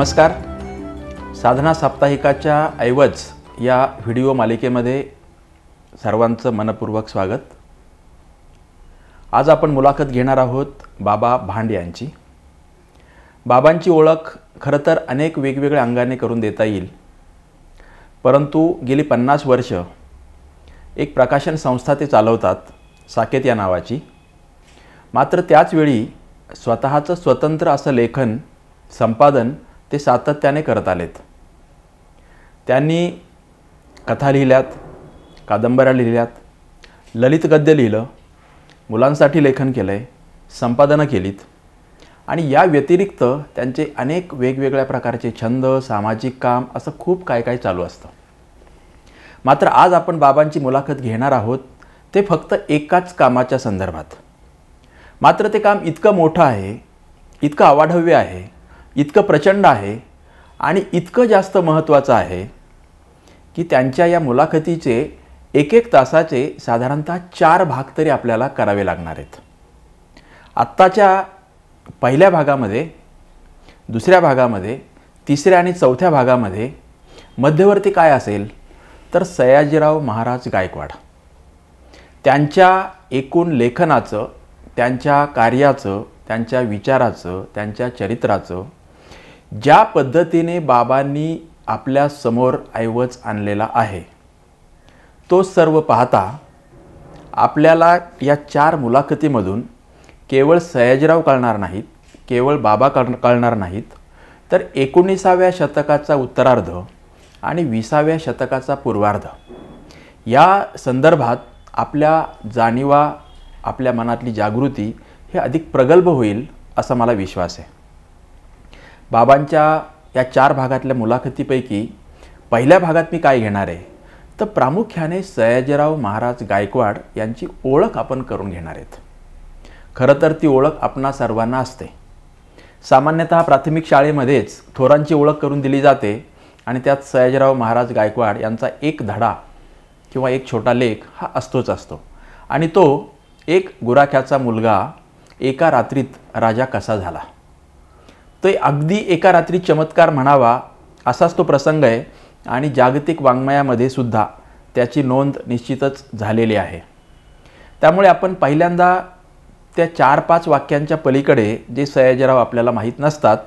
नमस्कार. साधना साप्ताहिकाच्या ऐवज या व्हिडिओ मालिकेमध्ये सर्वांचं मनपूर्वक स्वागत. आज आपण मुलाखत घेणार आहोत बाबा भांड यांची. बाबांची ओळख खरं तर अनेक वेगवेगळ्या अंगाने करून देता येईल, परंतु गेली 50 वर्ष एक प्रकाशन संस्था ते चालवतात, साकेत या नावाची. मात्र त्याचवेळी स्वतःचं स्वतंत्र असं लेखन संपादन ते सातत्याने करत आलेत. त्यांनी कथा लिहिल्यात, कादंबऱ्या लिहिल्यात, ललित गद्य लिहिलं, मुलांसाठी लेखन केलं आहे, संपादनं केलीत आणि या व्यतिरिक्त त्यांचे अनेक वेगवेगळ्या प्रकारचे छंद, सामाजिक काम असं खूप काय काय चालू असतं. मात्र आज आपण बाबांची मुलाखत घेणार आहोत ते फक्त एकाच कामाच्या संदर्भात. मात्र ते काम इतकं मोठं आहे, इतकं अवाढव्य आहे, इतकं प्रचंड आहे आणि इतकं जास्त महत्त्वाचं आहे की त्यांच्या या मुलाखतीचे एक तासाचे साधारणतः 4 भाग तरी आपल्याला करावे लागणार आहेत. आत्ताच्या पहिल्या भागामध्ये, दुसऱ्या भागामध्ये, तिसऱ्या आणि चौथ्या भागामध्ये मध्यवर्ती काय असेल तर सयाजीराव महाराज गायकवाड त्यांच्या एकूण लेखनाचं, त्यांच्या कार्याचं, त्यांच्या विचाराचं, त्यांच्या चरित्राचं ज्या पद्धतीने बाबांनी आपल्या समोर ऐवज आणलेला आहे तो सर्व पाहता आपल्याला या 4 मुलाखतीमधून केवळ सयाजीराव कळणार नाहीत, केवळ बाबा कळणार नाहीत, तर 19व्या शतकाचा उत्तरार्ध आणि 20व्या शतकाचा पूर्वार्ध या संदर्भात आपल्या जाणीवा, आपल्या मनातली जागृती हे अधिक प्रगल्भ होईल असा मला विश्वास आहे. बाबांच्या या 4 भागातल्या मुलाखतीपैकी पहिल्या भागात मी काय घेणार आहे तर प्रामुख्याने सयाजीराव महाराज गायकवाड यांची ओळख आपण करून घेणार आहेत. खरं तर ती ओळख आपणा सर्वांना असते. सामान्यतः प्राथमिक शाळेमध्येच थोरांची ओळख करून दिली जाते आणि त्यात सयाजीराव महाराज गायकवाड यांचा एक धडा किंवा एक छोटा लेख हा असतोच असतो. आणि तो एक गुराख्याचा मुलगा एका रात्रीत राजा कसा झाला, तो अगदी एका रात्रीत चमत्कार म्हणावा असाच तो प्रसंग आहे आणि जागतिक वाङ्मयामध्ये सुद्धा त्याची नोंद निश्चितच झालेली आहे. त्यामुळे आपण पहिल्यांदा त्या 4-5 वाक्यांच्या पलीकडे जे सयाजीराव आपल्याला माहीत नसतात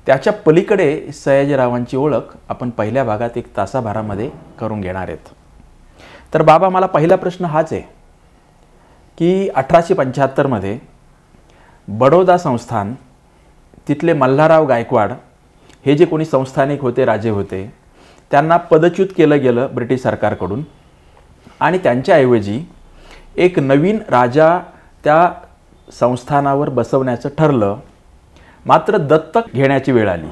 त्याच्या पलीकडे सयाजीरावांची ओळख आपण पहिल्या भागात 1 तासाभरामध्ये करून घेणार आहेत. तर बाबा, मला पहिला प्रश्न हाच आहे की 1875 मध्ये बडोदा संस्थान, तिथले मल्हारराव गायकवाड हे जे कोणी संस्थानिक होते, राजे होते, त्यांना पदच्युत केलं गेलं ब्रिटिश सरकारकडून आणि त्यांच्याऐवजी एक नवीन राजा त्या संस्थानावर बसवण्याचं ठरलं. मात्र दत्तक घेण्याची वेळ आली.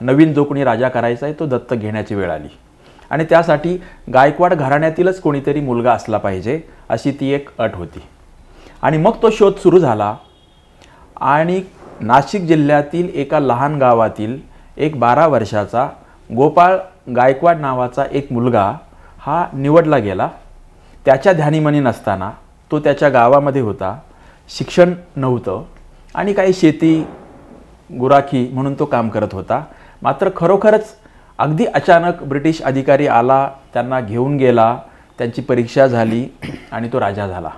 नवीन जो कोणी राजा करायचा आहे तो दत्तक घेण्याची वेळ आली आणि त्यासाठी गायकवाड घराण्यातीलच कोणीतरी मुलगा असला पाहिजे अशी ती एक अट होती. आणि मग तो शोध सुरू झाला आणि नाशिक जिल्ह्यातील एका लहान गावातील एक 12 वर्षाचा गोपाळ गायकवाड नावाचा एक मुलगा हा निवडला गेला. त्याच्या ध्यानीमनी नसताना तो त्याच्या गावामध्ये होता, शिक्षण नव्हतं आणि काही शेती गुराखी म्हणून तो काम करत होता. मात्र खरोखरच अगदी अचानक ब्रिटिश अधिकारी आला, त्यांना घेऊन गेला, त्यांची परीक्षा झाली आणि तो राजा झाला.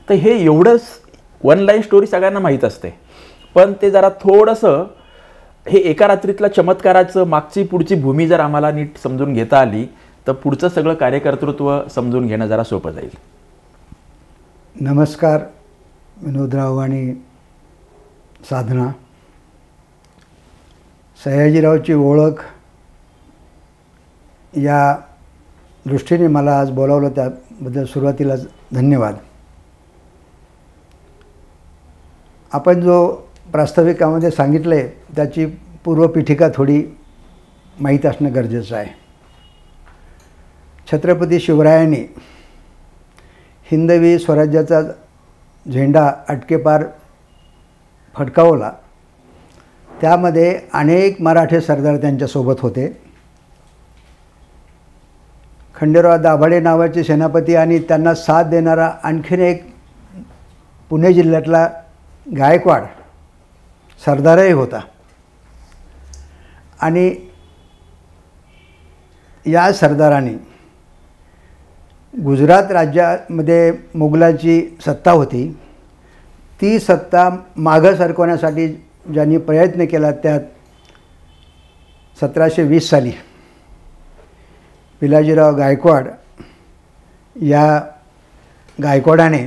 तर हे एवढंच वन लाईन स्टोरी सगळ्यांना माहीत असते, पण ते जरा थोडंसं हे एका रात्रीतल्या चमत्काराचं मागची पुढची भूमी जर आम्हाला नीट समजून घेता आली तर पुढचं सगळं कार्यकर्तृत्व समजून घेणं जरा सोपं जाईल. नमस्कार विनोदराव आणि साधना. सयाजीरावची ओळख या दृष्टीने मला आज बोलावलं त्याबद्दल सुरुवातीलाच धन्यवाद. आपण जो प्रास्ताविकामध्ये सांगितलं आहे त्याची पूर्वपीठिका थोडी माहीत असणं गरजेचं आहे. छत्रपती शिवरायांनी हिंदवी स्वराज्याचा झेंडा अटकेपार फडकावला. त्यामध्ये अनेक मराठे सरदार त्यांच्यासोबत होते. खंडेराव दाभाडे नावाचे सेनापती आणि त्यांना साथ देणारा आणखीन एक पुणे जिल्ह्यातला गायकवाड सरदारही होता. आणि या सरदारांनी गुजरात राज्यामध्ये मुघलांची सत्ता होती, ती सत्ता मागं सरकवण्यासाठी ज्यांनी प्रयत्न केला त्यात 1720 साली पिलाजीराव गायकवाड या गायकवाडाने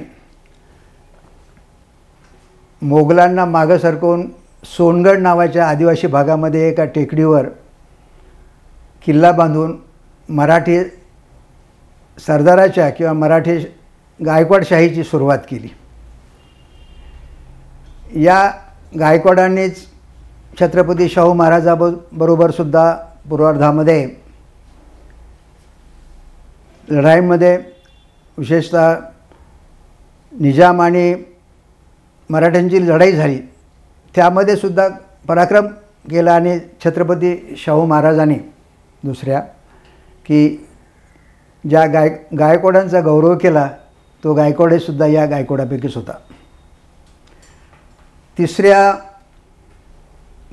मोगलांना मागं सरकवून सोनगड नावाच्या आदिवासी भागामध्ये एका टेकडीवर किल्ला बांधून मराठी सरदाराच्या किंवा मराठी गायकवाडशाहीची सुरुवात केली. या गायकवाडांनीच छत्रपती शाहू महाराजाबरोबरसुद्धा पूर्वार्धामध्ये लढाईमध्ये विशेषतः निजाम आणि मराठ्यांची लढाई झाली त्यामध्ये सुद्धा पराक्रम केला आणि छत्रपती शाहू महाराजांनी दुसऱ्या की ज्या गायकवाडांचा गौरव केला तो गायकवाडसुद्धा या गायकवाडापैकीच होता. तिसऱ्या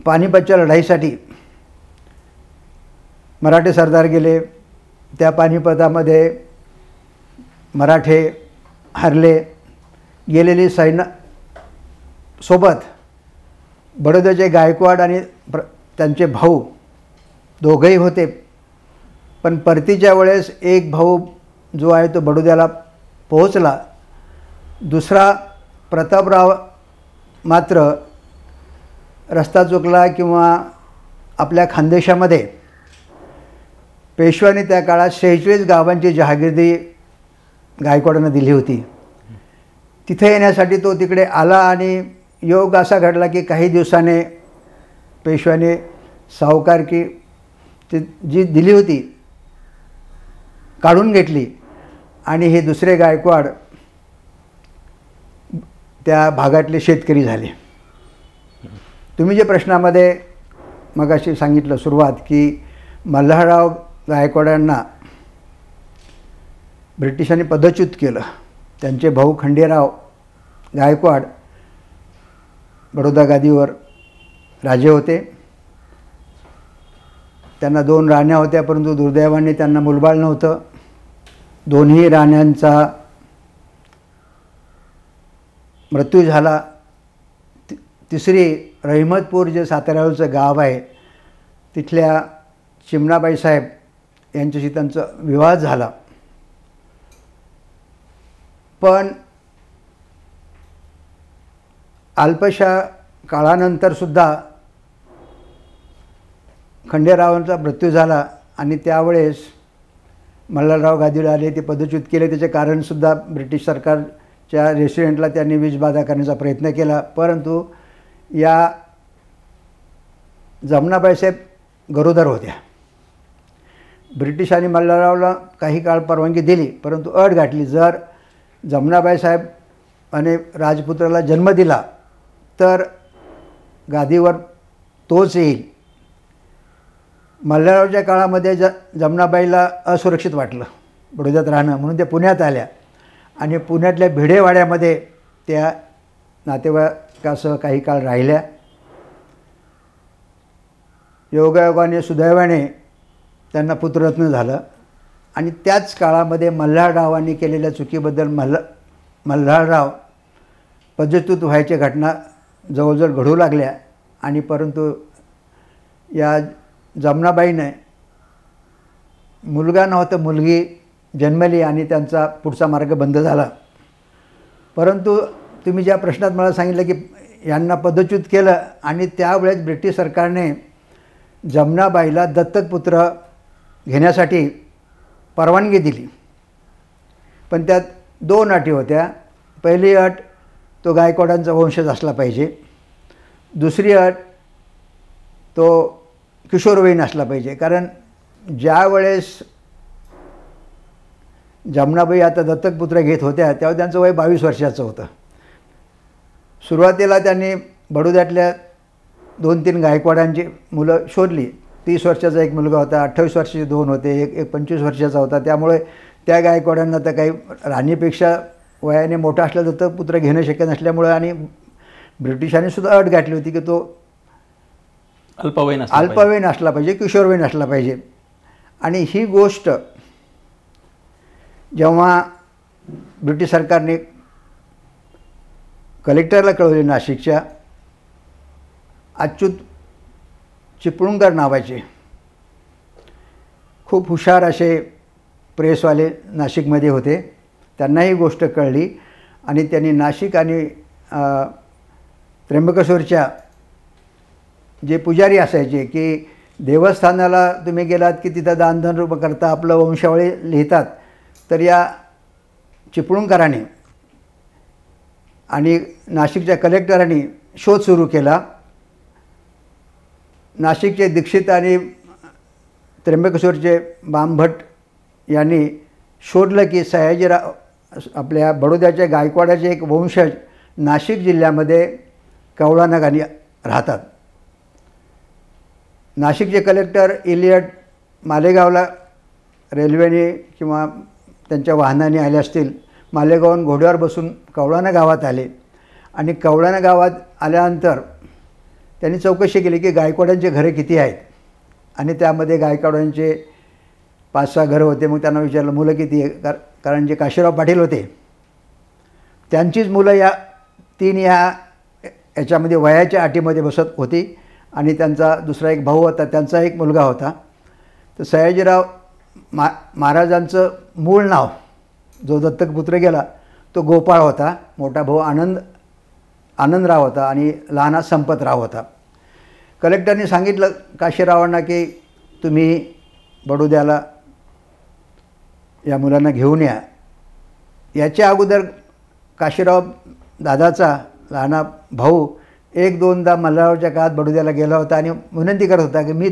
पानिपतच्या लढाईसाठी मराठे सरदार गेले. त्या पानिपतामध्ये मराठे हरले. गेलेली सैन्य सोबत बडोद्याचे गायकवाड आणि त्यांचे भाऊ दोघेही होते, पण परतीच्या वेळेस एक भाऊ जो आहे तो बडोद्याला पोहोचला. दुसरा प्रतापराव मात्र रस्ता चुकला किंवा आपल्या खानदेशामध्ये पेशव्यांनी त्या काळात 46 गावांची जहागिरी गायकवाडांना दिली होती. तिथे येण्यासाठी तो तिकडे आला आणि योग असा घडला की काही दिवसाने पेशव्याने सावकारकी जी दिली होती काढून घेतली आणि हे दुसरे गायकवाड त्या भागातले शेतकरी झाले. तुम्ही जे प्रश्नामध्ये मगाशी सांगितलं सुरुवात की मल्हारराव गायकवाडांना ब्रिटिशांनी पदच्युत केलं. त्यांचे भाऊ खंडेराव गायकवाड बडोदा गादीवर राजे होते. त्यांना 2 राण्या होत्या, परंतु दुर्दैवाने त्यांना मुलबाळ नव्हतं. दोन्ही राण्यांचा मृत्यू झाला. तिसरी रहिमतपूर जे साताऱ्यावरचं गाव आहे तिथल्या चिमणाबाई साहेब यांच्याशी त्यांचा विवाह झाला. पण अल्पशा काळानंतरसुद्धा खंडेरावांचा मृत्यू झाला आणि त्यावेळेस मल्हारराव गादीवर आले. ते पदच्युत केले. त्याचे कारणसुद्धा ब्रिटिश सरकारच्या रेसिडेंटला त्यांनी विषबाधा करण्याचा प्रयत्न केला, परंतु या जमनाबाई साहेब गरोदर होत्या. ब्रिटिशांनी मल्हाररावला काही काळ परवानगी दिली, परंतु अट गाठली, जर जमनाबाई साहेब आणि राजपुत्राला जन्म दिला तर गादीवर तोच येईल. मल्हाररावच्या काळामध्ये जमनाबाईला असुरक्षित वाटलं बडोद्यात राहणं, म्हणून ते पुण्यात आल्या आणि पुण्यातल्या भिडेवाड्यामध्ये त्या नातेवाईकासह काही काळ राहिल्या. योगायोगाने सुदैवाने त्यांना पुत्ररत्न झालं आणि त्याच काळामध्ये मल्हाररावांनी केलेल्या चुकीबद्दल मल्हारराव पदच्युत व्हायच्या घटना जवळजवळ घडू लागल्या आणि परंतु या जमनाबाईने मुलगा नव्हता मुलगी जन्मली आणि त्यांचा पुढचा मार्ग बंद झाला. परंतु तुम्ही ज्या प्रश्नात मला सांगितलं की यांना पदच्युत केलं आणि त्यावेळेस ब्रिटिश सरकारने जमनाबाईला दत्तक पुत्र घेण्यासाठी परवानगी दिली, पण त्यात 2 अटी होत्या. पहिली अट तो गायकवाडांचा वंशज असला पाहिजे. दुसरी अट तो किशोरवयीन असला पाहिजे, कारण ज्या वेळेस जमनाबाई आता दत्तक पुत्र घेत होत्या तेव्हा त्यांचं वय 22 वर्षाचं होतं. सुरुवातीला त्यांनी बडोद्यातल्या 2-3 गायकवाडांची मुलं शोधली. 30 वर्षाचा एक मुलगा होता, 28 वर्षाचे 2 होते, एक 25 वर्षाचा होता. त्यामुळे त्या गायकवाडांना तर काही राणीपेक्षा वयाने मोठा असला दत्तक पुत्र घेणं शक्य नसल्यामुळं आणि ब्रिटिशांनी सुद्धा अट गाठली होती की तो अल्पवयीन असला पाहिजे. अल्पवयीन असला पाहिजे, किशोरवयीन असला पाहिजे. आणि ही गोष्ट जेव्हा ब्रिटिश सरकारने कलेक्टरला कळवली नाशिकच्या, अच्युत चिपळूणकर नावाचे खूप हुशार असे प्रेसवाले नाशिकमध्ये होते, त्यांना ही गोष्ट कळली आणि त्यांनी नाशिक आणि त्र्यंबकेश्वरच्या जे पुजारी असायचे की देवस्थानाला तुम्ही गेलात की तिथं दानधन करता आपलं वंशावळी लिहितात, तर या चिपळूणकरांनी आणि नाशिकच्या कलेक्टरांनी शोध सुरू केला. नाशिकचे दीक्षित आणि त्र्यंबकेश्वरचे बामभट यांनी शोधलं की सयाजीराव आपल्या बडोद्याच्या गायकवाडाचे एक वंशज नाशिक जिल्ह्यामध्ये कवळानगानी राहतात. नाशिकचे कलेक्टर इलियट मालेगावला रेल्वेने किंवा त्यांच्या वाहनाने आले असतील. मालेगावहून घोड्यावर बसून कवळाना गावात आले आणि कवळाना गावात आल्यानंतर त्यांनी चौकशी केली की गायकवाडांचे घरे किती आहेत आणि त्यामध्ये गायकवाडांचे 5-6 घरं होते. मग त्यांना विचारलं मुलं किती आहे, कारण जे काशीराव पाटील होते त्यांचीच मुलं या 3 याच्यामध्ये वयाच्या अटीमध्ये बसत होती आणि त्यांचा दुसरा एक भाऊ होता, त्यांचा एक मुलगा होता. तर सयाजीराव महाराजांचं मूळ नाव जो दत्तक पुत्र गेला तो गोपाळ होता, मोठा भाऊ आनंदराव होता आणि लहाना संपतराव होता. कलेक्टरने सांगितलं काशीरावांना की तुम्ही बडोद्याला या मुलांना घेऊन या. याच्या अगोदर काशीराव दादाचा लहाना भाऊ 1-2दा मल्हाररावच्या काळात बडोद्याला गेला होता आणि विनंती करत होता की मी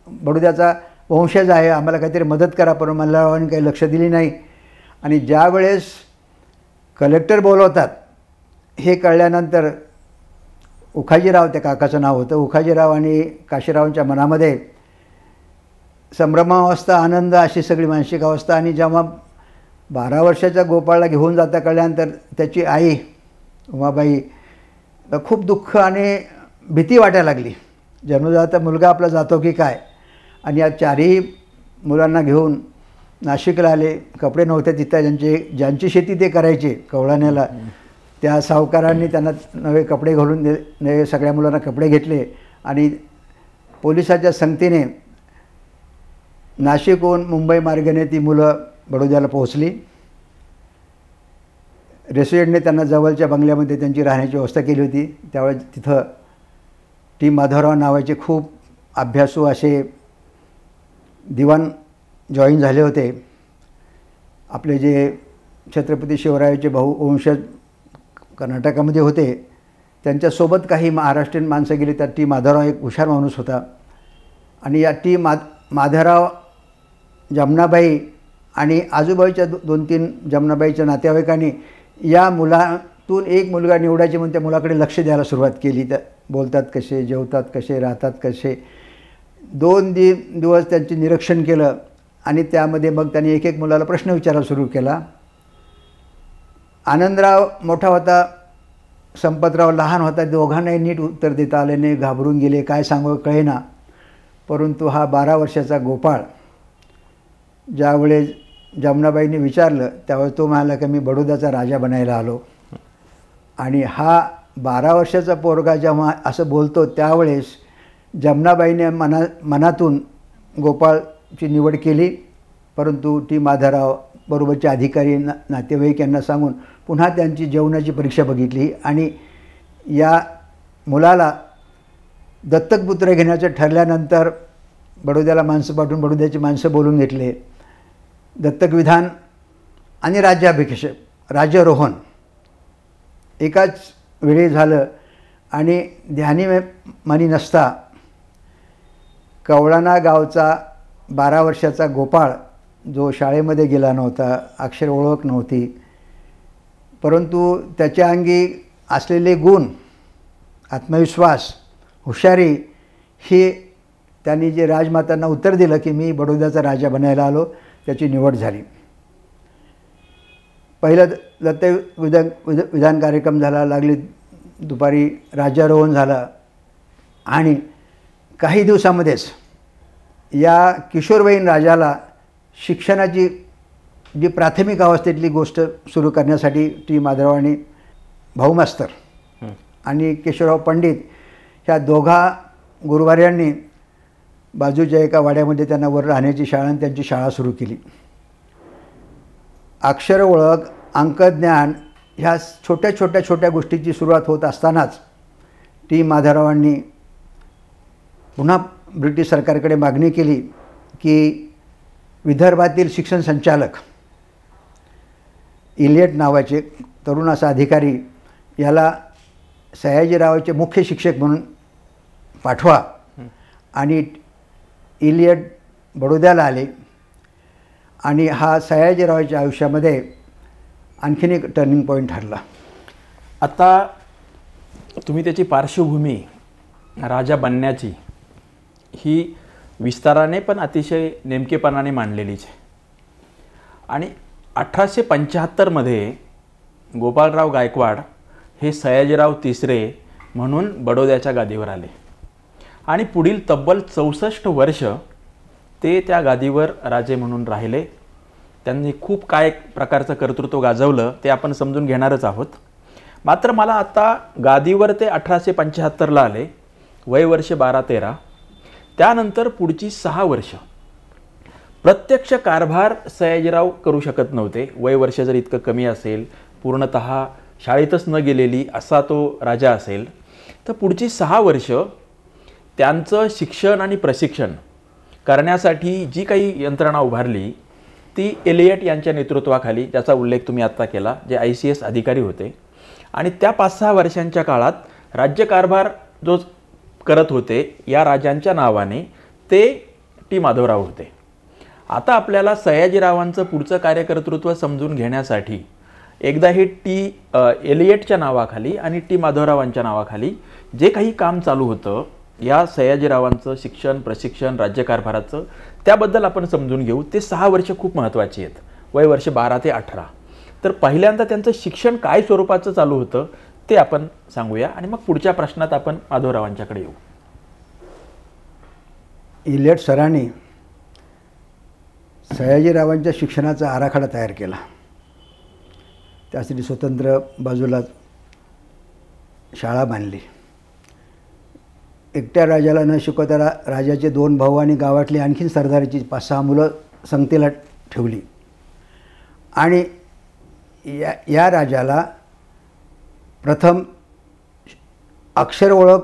बडोद्याचा वंशज आहे, आम्हाला काहीतरी मदत करा, पण मल्हाररावांनी काही लक्ष दिली नाही. आणि ज्या वेळेस कलेक्टर बोलवतात हे कळल्यानंतर उखाजीराव त्या काकाचं नाव होतं, उखाजीराव आणि काशीरावांच्या मनामध्ये संभ्रमावस्था, आनंद अशी सगळी मानसिक अवस्था. आणि जेव्हा 12 वर्षाच्या गोपाळला घेऊन जाता कळल्यानंतर त्याची आई उमाबाई खूप दुःख आणि भीती वाटायला लागली. जन्मजाता मुलगा आपला जातो की काय. आणि या 4ही मुलांना घेऊन नाशिकला आले. कपडे नव्हते तिथं, ज्यांची शेती ते करायचे कवळाण्याला, त्या सावकारांनी त्यांना नवे कपडे घालून नवे सगळ्या मुलांना कपडे घेतले आणि पोलिसाच्या संगतीने नाशिकहून मुंबई मार्गाने ती मुलं बडोद्याला पोहोचली. रेसिडेंटने त्यांना जवळच्या बंगल्यामध्ये त्यांची राहण्याची व्यवस्था केली होती. त्यावेळेस तिथं टी माधवराव नावाचे खूप अभ्यासू असे दिवाण जॉईन झाले होते. आपले जे छत्रपती शिवरायाचे भाऊ वंशज कर्नाटकामध्ये होते, त्यांच्यासोबत काही महाराष्ट्रीयन माणसं गेली. त्यात टी माधवराव एक हुशार माणूस होता. आणि या टी माधवराव, जमनाबाई आणि आजूबाजूच्या 2-3 जमनाबाईच्या नातेवाईकांनी या मुलातून एक मुलगा निवडायचे म्हणून त्या मुलाकडे लक्ष द्यायला सुरुवात केली. त्या बोलतात कसे, जेवतात कसे, राहतात कसे. 2 दिवस त्यांचे निरीक्षण केलं आणि त्यामध्ये मग त्यांनी एक मुलाला प्रश्न विचारायला सुरू केला. आनंदराव मोठा होता, संपतराव लहान होता. दोघांनाही नीट उत्तर देता आले नाही, घाबरून गेले, काय सांगावं कळेना. परंतु हा 12 वर्षाचा गोपाळ ज्यावेळेस जमनाबाईंनी विचारलं त्यावेळेस तो म्हणाला की मी बडोद्याचा राजा बनायला आलो. आणि हा 12 वर्षाचा पोरगा जेव्हा असं बोलतो त्यावेळेस जमनाबाईने मनातून गोपाळची निवड केली. परंतु टी माधवराव बरोबरचे अधिकारी नातेवाईक यांना सांगून पुन्हा त्यांची जेवणाची परीक्षा बघितली आणि या मुलाला दत्तक पुत्र घेण्याचं ठरल्यानंतर बडोद्याला माणसं पाठवून बडोद्याची माणसं बोलून घेतले. दत्तक विधान आणि राज्याभिषेक, राज्यारोहण एकाच वेळी झालं. आणि ध्यानी मनी नसता कवळाना गावचा 12 वर्षाचा गोपाळ जो शाळेमध्ये गेला नव्हता, अक्षर ओळख नव्हती, परंतु त्याच्या अंगी असलेले गुण, आत्मविश्वास, हुशारी हे त्यांनी जे राजमातांना उत्तर दिलं की मी बडोद्याचा राजा बनायला आलो, त्याची निवड झाली. पहिलं दत्त विधान कार्यक्रम झाला, लागली दुपारी राज्यारोहण झाला आणि काही दिवसामध्येच या किशोरवयीन राजाला शिक्षणाची जी प्राथमिक अवस्थेतली गोष्ट सुरू करण्यासाठी टी माधवरावांनी भाऊ मास्तर आणि केशवराव पंडित ह्या दोघा गुरुवार्यांनी बाजूच्या एका वाड्यामध्ये त्यांना वर राहण्याची शाळा आणि त्यांची शाळा सुरू केली. अक्षर ओळख, अंकज्ञान ह्या छोट्या गोष्टीची सुरुवात होत असतानाच टी माधवरावांनी पुन्हा ब्रिटिश सरकारकडे मागणी केली की विदर्भातील शिक्षण संचालक इलियट नावाचे तरुण असा अधिकारी याला सयाजीरावाचे मुख्य शिक्षक म्हणून पाठवा. आणि इलियट बडोद्याला आले आणि हा सयाजीरावाच्या आयुष्यामध्ये आणखीन एक टर्निंग पॉईंट ठरला. आता तुम्ही त्याची पार्श्वभूमी राजा बनण्याची ही विस्ताराने पण अतिशय नेमकेपणाने मांडलेलीच आहे. आणि 1875मध्ये गोपाळराव गायकवाड हे सयाजीराव तिसरे म्हणून बडोद्याच्या गादीवर आले आणि पुढील तब्बल 64 वर्ष ते त्या गादीवर राजे म्हणून राहिले. त्यांनी खूप काय प्रकारचं कर्तृत्व गाजवलं ते आपण समजून घेणारच आहोत. मात्र मला आता गादीवर ते 1875ला आले, वय वर्ष 12-13. त्यानंतर पुढची 6 वर्ष प्रत्यक्ष कारभार सयाजीराव करू शकत नव्हते. वय वर्ष जर इतकं कमी असेल, पूर्णतः शाळेतच न गेलेली असा तो राजा असेल, तर पुढची 6 वर्ष त्यांचं शिक्षण आणि प्रशिक्षण करण्यासाठी जी काही यंत्रणा उभारली ती एलियट यांच्या नेतृत्वाखाली, ज्याचा उल्लेख तुम्ही आत्ता केला, जे ICS अधिकारी होते. आणि त्या 5-6 वर्षांच्या काळात राज्यकारभार जो करत होते या राजांच्या नावाने ते टी माधवराव होते. आता आपल्याला सयाजीरावांचं पुढचं कार्यकर्तृत्व समजून घेण्यासाठी एकदा हे एलियटच्या नावाखाली आणि टी माधवरावांच्या नावाखाली जे काही काम चालू होतं या सयाजीरावांचं शिक्षण, प्रशिक्षण, राज्यकारभाराचं, त्याबद्दल आपण समजून घेऊ. ते 6 वर्ष खूप महत्त्वाची आहेत, वय वर्ष 12 ते 18. तर पहिल्यांदा त्यांचं शिक्षण काय स्वरूपाचं चालू होतं ते आपण सांगूया आणि मग पुढच्या प्रश्नात आपण माधवरावांच्याकडे येऊ. इलियट सरांनी सयाजीरावांच्या शिक्षणाचा आराखडा तयार केला. त्यासाठी स्वतंत्र बाजूला शाळा बांधली. एकट्या राजाला न शिकवता राजाचे 2 भाऊ आणि गावातली आणखीन सरदाराची 5-6 मुलं संगतीला ठेवली. आणि या राजाला प्रथम अक्षर ओळख,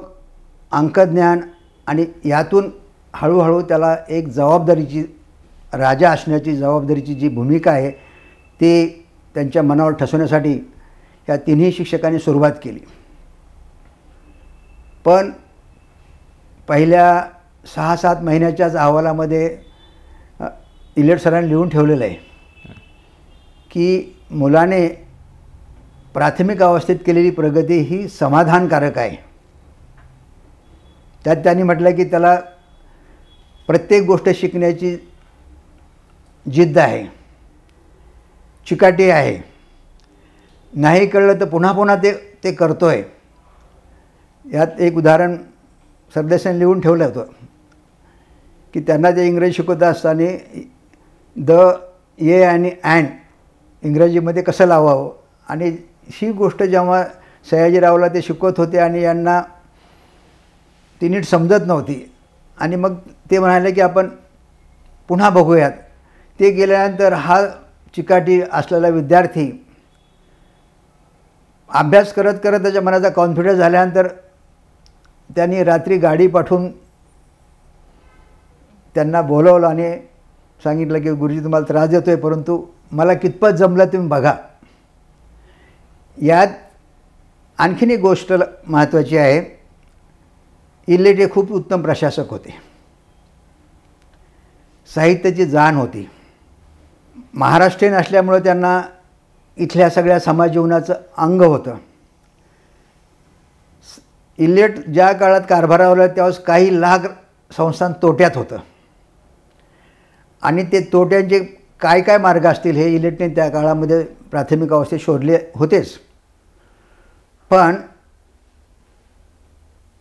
अंकज्ञान आणि यातून हळूहळू त्याला एक जबाबदारीची, राजा असण्याची जबाबदारीची जी भूमिका आहे ती त्यांच्या मनावर ठसवण्यासाठी या तिन्ही शिक्षकांनी सुरुवात केली. पण पहिल्या 6-7 महिन्याच्याच अहवालामध्ये इलियट सरांनी लिहून ठेवलेलं आहे की मुलाने प्राथमिक अवस्थेत केलेली प्रगती ही समाधानकारक आहे. त्यात त्यांनी म्हटलं की त्याला प्रत्येक गोष्ट शिकण्याची जिद्द आहे, चिकाटी आहे, नाही कळलं तर पुन्हा पुन्हा ते करतोय. यात एक उदाहरण सरदेसाईंनी लिहून ठेवलं होतं की त्यांना ते इंग्रजी शिकवत असताना द, ये आणि अँड इंग्रजीमध्ये कसं लावावं, आणि ही गोष्ट जेव्हा सयाजीरावला ते शिकवत होते आणि यांना ती नीट समजत नव्हती आणि मग ते म्हणाले की आपण पुन्हा बघूयात. ते गेल्यानंतर हा चिकाटी असलेला विद्यार्थी अभ्यास करत करत त्याच्या मनाचा कॉन्फिडन्स झाल्यानंतर त्यांनी रात्री गाडी पाठवून त्यांना बोलवलं आणि सांगितलं की गुरुजी तुम्हाला त्रास देतो आहे, परंतु मला कितपत जमलं तुम्ही बघा. यात आणखीन एक गोष्ट महत्त्वाची आहे. इलियट हे खूप उत्तम प्रशासक होते, साहित्याची जाण होती. महाराष्ट्रीयन असल्यामुळं त्यांना इथल्या सगळ्या समाज जीवनाचं अंग होतं. इलियट ज्या काळात कारभारावर त्यावेळेस काही लाख संस्थान तोट्यात होतं आणि ते तोट्यांचे काय काय मार्ग असतील हे इलियटने त्या काळामध्ये प्राथमिक अवस्थेत शोधले होतेच. पण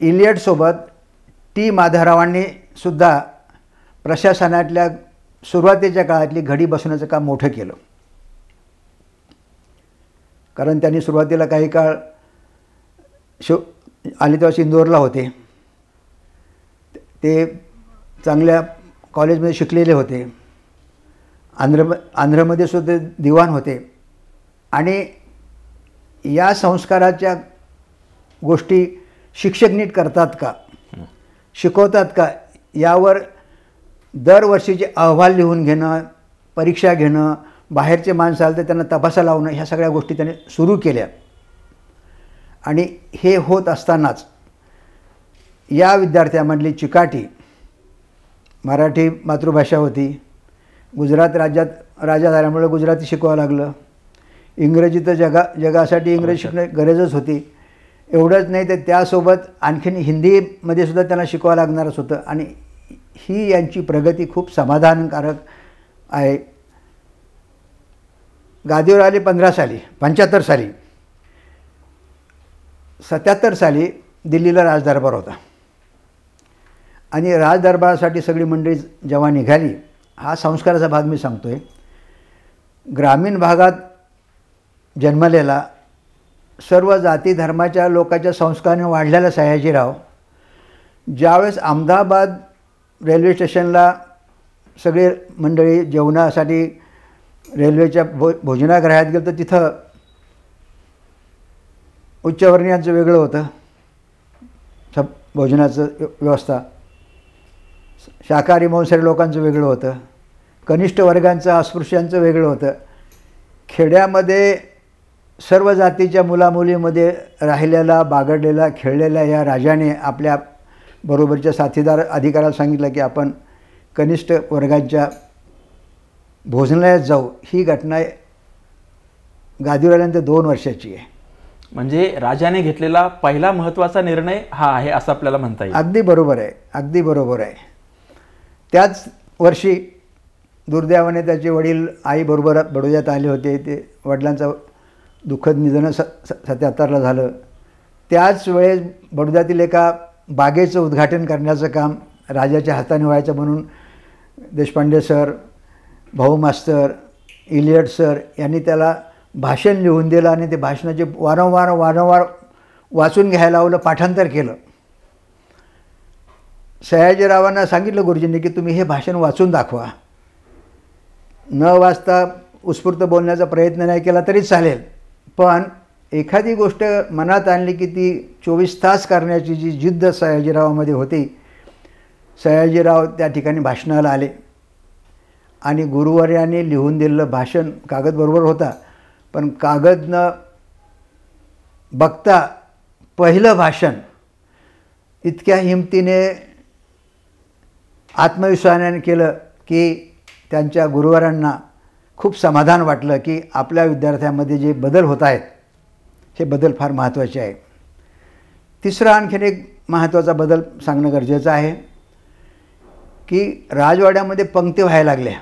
इलियटसोबत टी माधवरावांनी सुद्धा प्रशासनातल्या सुरुवातीच्या काळातली घडी बसवण्याचं काम मोठं केलं. कारण त्यांनी सुरुवातीला काही काळ आले तेव्हा इंदोरला होते. ते चांगल्या कॉलेजमध्ये शिकलेले होते. आंध्रमध्ये सुद्धा दिवाण होते. आणि या संस्काराच्या गोष्टी शिक्षक नीट करतात का, शिकवतात का, यावर दरवर्षीचे अहवाल लिहून घेणं, परीक्षा घेणं, बाहेरचे माणसं आले तर त्यांना तपासा लावणं, ह्या सगळ्या गोष्टी त्याने सुरू केल्या. आणि हे होत असतानाच या विद्यार्थ्यामधली चिकाटी, मराठी मातृभाषा होती, गुजरात राज्यात राजा झाल्यामुळे गुजराती शिकवावं लागलं, इंग्रजी तर जगासाठी इंग्रजी शिकणं गरजच होती. एवढंच नाही तर त्यासोबत आणखीन हिंदीमध्ये सुद्धा त्यांना शिकवावं लागणारच होतं. आणि ही यांची प्रगती खूप समाधानकारक आहे. गादीवर आले 75 साली. 77 साली दिल्लीला राजदरबार होता. आणि राजदरबारासाठी सगळी मंडळी जेव्हा निघाली, हा संस्काराचा भाग मी सांगतो आहे. ग्रामीण भागात जन्मलेला, सर्व जाती धर्माच्या लोकांच्या संस्काराने वाढलेला सयाजीराव ज्यावेळेस अहमदाबाद रेल्वे स्टेशनला सगळे मंडळी जेवणासाठी रेल्वेच्या भोजनागृहात गेलं, तर तिथं उच्चवर्णीयांचं वेगळं होतं भोजनाचं व्यवस्था, शाकाहारी मांसाहारी लोकांचं वेगळं होतं, कनिष्ठ वर्गांचं अस्पृश्यांचं वेगळं होतं. खेड्यामध्ये सर्व जातीच्या मुलामुलीमध्ये राहिलेला, बागडलेला, खेळलेल्या या राजाने आपल्या बरोबरच्या साथीदार अधिकाऱ्याला सांगितलं की आपण कनिष्ठ वर्गाच्या भोजनालयात जाऊ. ही घटना गादीवर आल्यानंतर 2 वर्षाची आहे. म्हणजे राजाने घेतलेला पहिला महत्त्वाचा निर्णय हा आहे असं आपल्याला म्हणता येईल. अगदी बरोबर आहे, अगदी बरोबर आहे. त्याच वर्षी दुर्दैवाने त्याचे वडील आईबरोबर बडोद्यात आले होते. ते वडिलांचं दुःखद निधन 77ला झालं. त्याच वेळेस बडोद्यातील एका बागेचं उद्घाटन करण्याचं काम राजाच्या हाताने व्हायचं म्हणून देशपांडे सर, भाऊ मास्तर, इलियट सर यांनी त्याला भाषण लिहून दिलं. आणि ते भाषणाचे वारंवार वाचून घ्यायला लावलं, पाठांतर केलं. सयाजीरावांना सांगितलं गुरुजींनी की तुम्ही हे भाषण वाचून दाखवा. न वाचता उत्स्फूर्त बोलण्याचा प्रयत्न नाही केला तरी चालेल, पण एखादी गोष्ट मनात आणली की ती 24 तास करण्याची जी जिद्द सयाजीरावामध्ये होती. सयाजीराव त्या ठिकाणी भाषणाला आले आणि गुरुवर्यांनी लिहून दिलेलं भाषण, कागद बरोबर होता पण कागद न बघता पहिलं भाषण इतक्या हिमतीने, आत्मविश्वासाने केलं की त्यांच्या गुरुवरांना खूप समाधान वाटलं की आपल्या विद्यार्थ्यांमध्ये जे बदल होत आहेत हे बदल फार महत्त्वाचे आहे. तिसरा आणखीन एक महत्त्वाचा बदल सांगणं गरजेचं आहे की राजवाड्यामध्ये पंक्ती व्हायला लागल्या.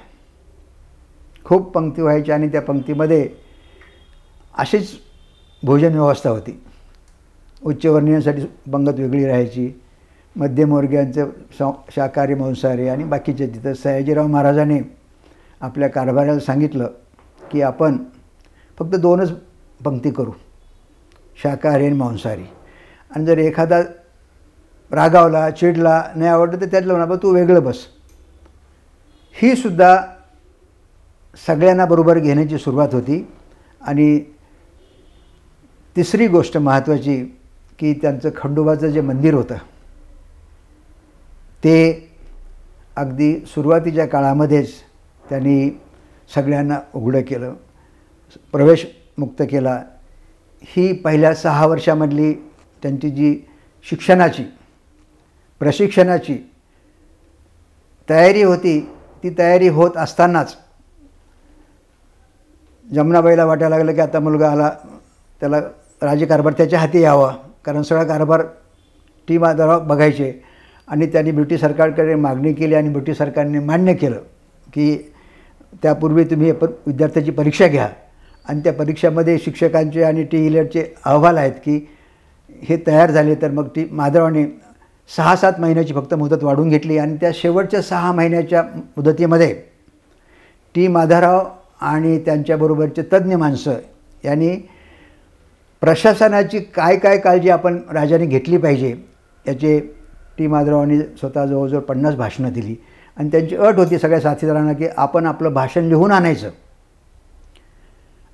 खूप पंक्ती व्हायच्या आणि त्या पंक्तीमध्ये अशीच भोजन व्यवस्था होती. उच्चवर्णीयांसाठी पंगत वेगळी राहायची, मध्यमवर्गीयांचं शाकाहारी मांसाहारी आणि बाकीचे. तिथं सयाजीराव महाराजांनी आपल्या कारभाराला सांगितलं की आपण फक्त 2च पंक्ती करू, शाकाहारी आणि मांसाहारी. आणि जर एखादा रागावला, चिडला, नाही आवडलं तर त्यातलं म्हणा तू वेगळं बस. ही सुद्धा सगळ्यांना बरोबर घेण्याची सुरुवात होती. आणि तिसरी गोष्ट महत्त्वाची की त्यांचं खंडोबाचं जे मंदिर होतं ते अगदी सुरुवातीच्या काळामध्येच त्यांनी सगळ्यांना उघडं केलं, प्रवेश मुक्त केला. ही पहिल्या 6 वर्षामधली त्यांची जी शिक्षणाची, प्रशिक्षणाची तयारी होती, ती तयारी होत असतानाच जमनाबाईला वाटायला लागलं की आता मुलगा आला, त्याला राज्यकारभार त्याच्या हाती यावा. कारण सगळा कारभार टी माधवराव बघायचे. आणि त्यांनी ब्रिटिश सरकारकडे मागणी केली आणि ब्रिटिश सरकारने मान्य केलं की त्यापूर्वी तुम्ही विद्यार्थ्याची परीक्षा घ्या आणि त्या परीक्षेमध्ये शिक्षकांचे आणि टी इलेटचे अहवाल आहेत की हे तयार झाले तर मग टी माधवरावांनी 6-7 महिन्याची फक्त मुदत वाढवून घेतली आणि त्या शेवटच्या 6 महिन्याच्या मुदतीमध्ये टी माधवराव आणि त्यांच्याबरोबरचे तज्ज्ञ माणसं यांनी प्रशासनाची काय काय काळजी आपण राजाने घेतली पाहिजे याचे टी माधवरावांनी स्वतः जवळजवळ 50 भाषणं दिली आणि त्यांची अट होती सगळ्या साथीदारांना की आपण आपलं भाषण लिहून आणायचं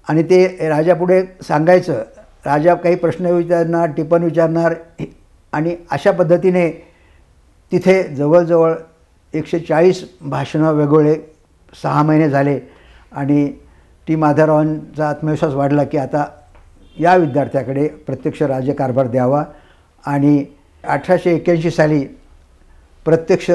आणि ते राजापुढे सांगायचं. राजा काही प्रश्न विचारणार, टिप्पण विचारणार आणि अशा पद्धतीने तिथे जवळजवळ 140 भाषणं वेगवेगळे 6 महिने झाले आणि टी माधवरावांचा आत्मविश्वास वाढला की आता या विद्यार्थ्याकडे प्रत्यक्ष राज्यकारभार द्यावा आणि 1881 साली प्रत्यक्ष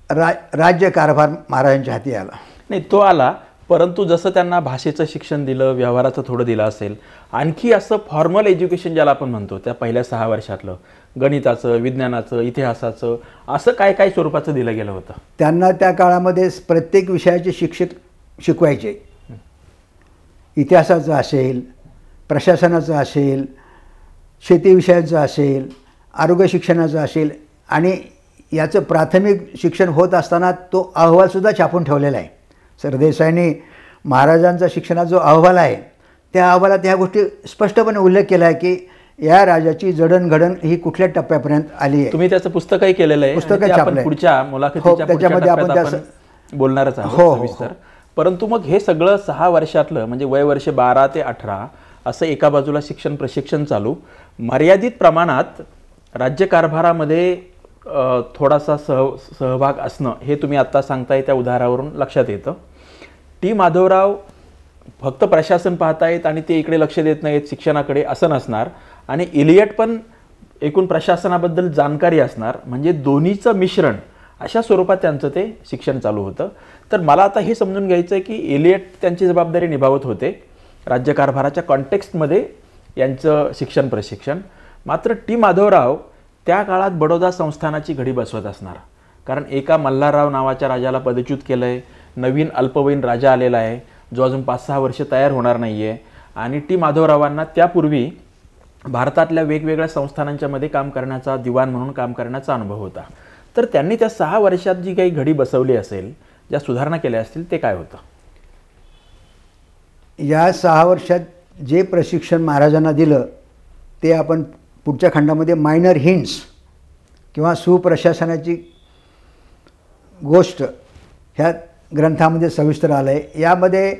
राज्यकारभार महाराजांच्या हाती आला. नाही, तो आला, परंतु जसं त्यांना भाषेचं शिक्षण दिलं, व्यवहाराचं थोडं दिलं असेल, आणखी असं फॉर्मल एज्युकेशन ज्याला आपण म्हणतो त्या पहिल्या 6 वर्षातलं गणिताचं, विज्ञानाचं, इतिहासाचं, असं काय काय स्वरूपाचं दिलं गेलं होतं? त्यांना त्या काळामध्ये प्रत्येक विषयाचे शिक्षक शिकवायचे. इतिहासाचं असेल, प्रशासनाचं असेल, शेती विषयाचं असेल, आरोग्य शिक्षणाचं असेल आणि याचं प्राथमिक शिक्षण होत असताना तो अहवालसुद्धा छापून ठेवलेला आहे. सरदेसाईंनी महाराजांचा शिक्षणाचा जो अहवाल आहे त्या अहवालात ह्या गोष्टी स्पष्टपणे उल्लेख केला आहे की या राजाची जडणघडण ही कुठल्या टप्प्यापर्यंत आली आहे. तुम्ही त्याचं पुस्तकही केलेलं आहे, पुस्तकं छापलंय. पुढच्या मुलाखतीच्या त्याच्यामध्ये आपण बोलणारच आहोत सविस्तर. परंतु मग हे सगळं 6 वर्षातलं म्हणजे वय वर्ष 12 ते 18 असं एका बाजूला शिक्षण प्रशिक्षण चालू, मर्यादित प्रमाणात राज्यकारभारामध्ये थोडासा सहभाग असणं हे तुम्ही आत्ता सांगताय त्या उदाहरणावरून लक्षात येतं. टी माधवराव फक्त प्रशासन पाहतायत आणि ते इकडे लक्ष देत नाहीत शिक्षणाकडे असं नसणार आणि इलियट पण एकूण प्रशासनाबद्दल जाणकारी असणार, म्हणजे दोन्हीचं मिश्रण अशा स्वरूपात त्यांचं ते शिक्षण चालू होतं. तर मला आता हे समजून घ्यायचं आहे की इलियट त्यांची जबाबदारी निभावत होते राज्यकारभाराच्या कॉन्टेक्स्टमध्ये यांचं शिक्षण प्रशिक्षण, मात्र टी माधवराव त्या काळात बडोदा संस्थानाची घडी बसवत असणार, कारण एका मल्हारराव नावाच्या राजाला पदच्युत केलं आहे, नवीन अल्पवयीन राजा आलेला आहे जो अजून 5-6 वर्ष तयार होणार नाही आहे आणि टी माधवरावांना त्यापूर्वी भारतातल्या वेगवेगळ्या संस्थानांच्या मध्ये काम करण्याचा, दिवाण म्हणून काम करण्याचा अनुभव होता. तर त्यांनी त्या 6 वर्षात जी काही घडी बसवली असेल, ज्या सुधारणा केल्या असतील, ते काय होतं? या 6 वर्षात जे प्रशिक्षण महाराजांना दिलं ते आपण पुढच्या खंडामध्ये मायनर हिंट्स किंवा सुप्रशासनाची गोष्ट ह्या ग्रंथामध्ये सविस्तर आलं आहे. यामध्ये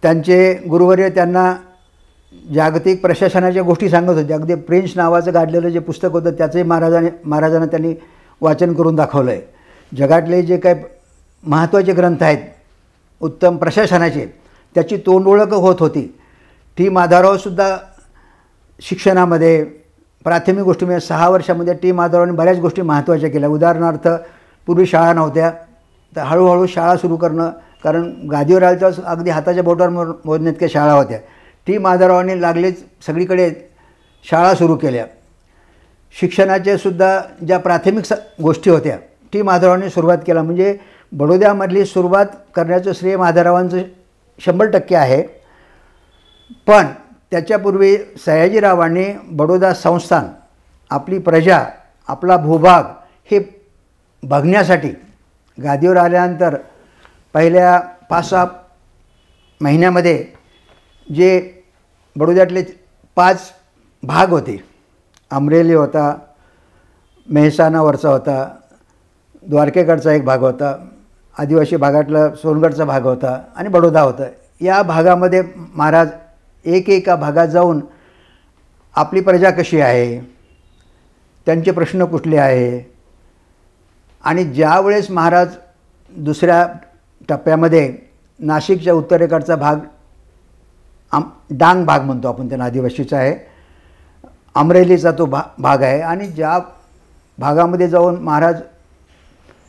त्यांचे गुरुवर्य त्यांना जागतिक प्रशासनाच्या गोष्टी सांगत होते. अगदी प्रिन्स नावाचं गाडलेलं जे पुस्तक होतं त्याचंही महाराजांना त्यांनी वाचन करून दाखवलं आहे. जगातले जे काही महत्त्वाचे ग्रंथ आहेत उत्तम प्रशासनाचे त्याची तोंडओळख होत होती. टी माधवरावसुद्धा शिक्षणामध्ये प्राथमिक गोष्टीमध्ये 6 वर्षामध्ये टी माधवरावांनी बऱ्याच गोष्टी महत्त्वाच्या केल्या. उदाहरणार्थ पूर्वी शाळा नव्हत्या, तर हळूहळू शाळा सुरू करणं, कारण गादीवर आलं तर अगदी हाताच्या बोटावर मोजण्यात शाळा होत्या. टी माधवरावांनी लागलेच सगळीकडे शाळा सुरू केल्या. शिक्षणाचे सुद्धा ज्या प्राथमिक गोष्टी होत्या टी माधवरावांनी सुरुवात केला. म्हणजे बडोद्यामधली सुरुवात करण्याचं श्रेय माधवरावांचं 100% आहे. पण त्याच्यापूर्वी सयाजीरावांनी बडोदा संस्थान, आपली प्रजा, आपला भूभाग हे बघण्यासाठी गादीवर आल्यानंतर पहिल्या 5-6 महिन्यामध्ये जे बडोद्यातले 5 भाग होते, अमरेली होता, मेहसाणावरचा होता, द्वारकेकडचा एक भाग होता, आदिवासी भागातला सोनगडचा भाग होता आणि बडोदा होता. या भागामध्ये महाराज एका भागात जाऊन आपली प्रजा कशी आहे, त्यांचे प्रश्न कुठले आहे आणि ज्यावेळेस महाराज दुसऱ्या टप्प्यामध्ये नाशिकच्या उत्तरेकडचा भाग डांग भाग म्हणतो आपण, त्यांना आदिवासीचा आहे, अमरेलीचा तो भाग आहे आणि ज्या भागामध्ये जाऊन महाराज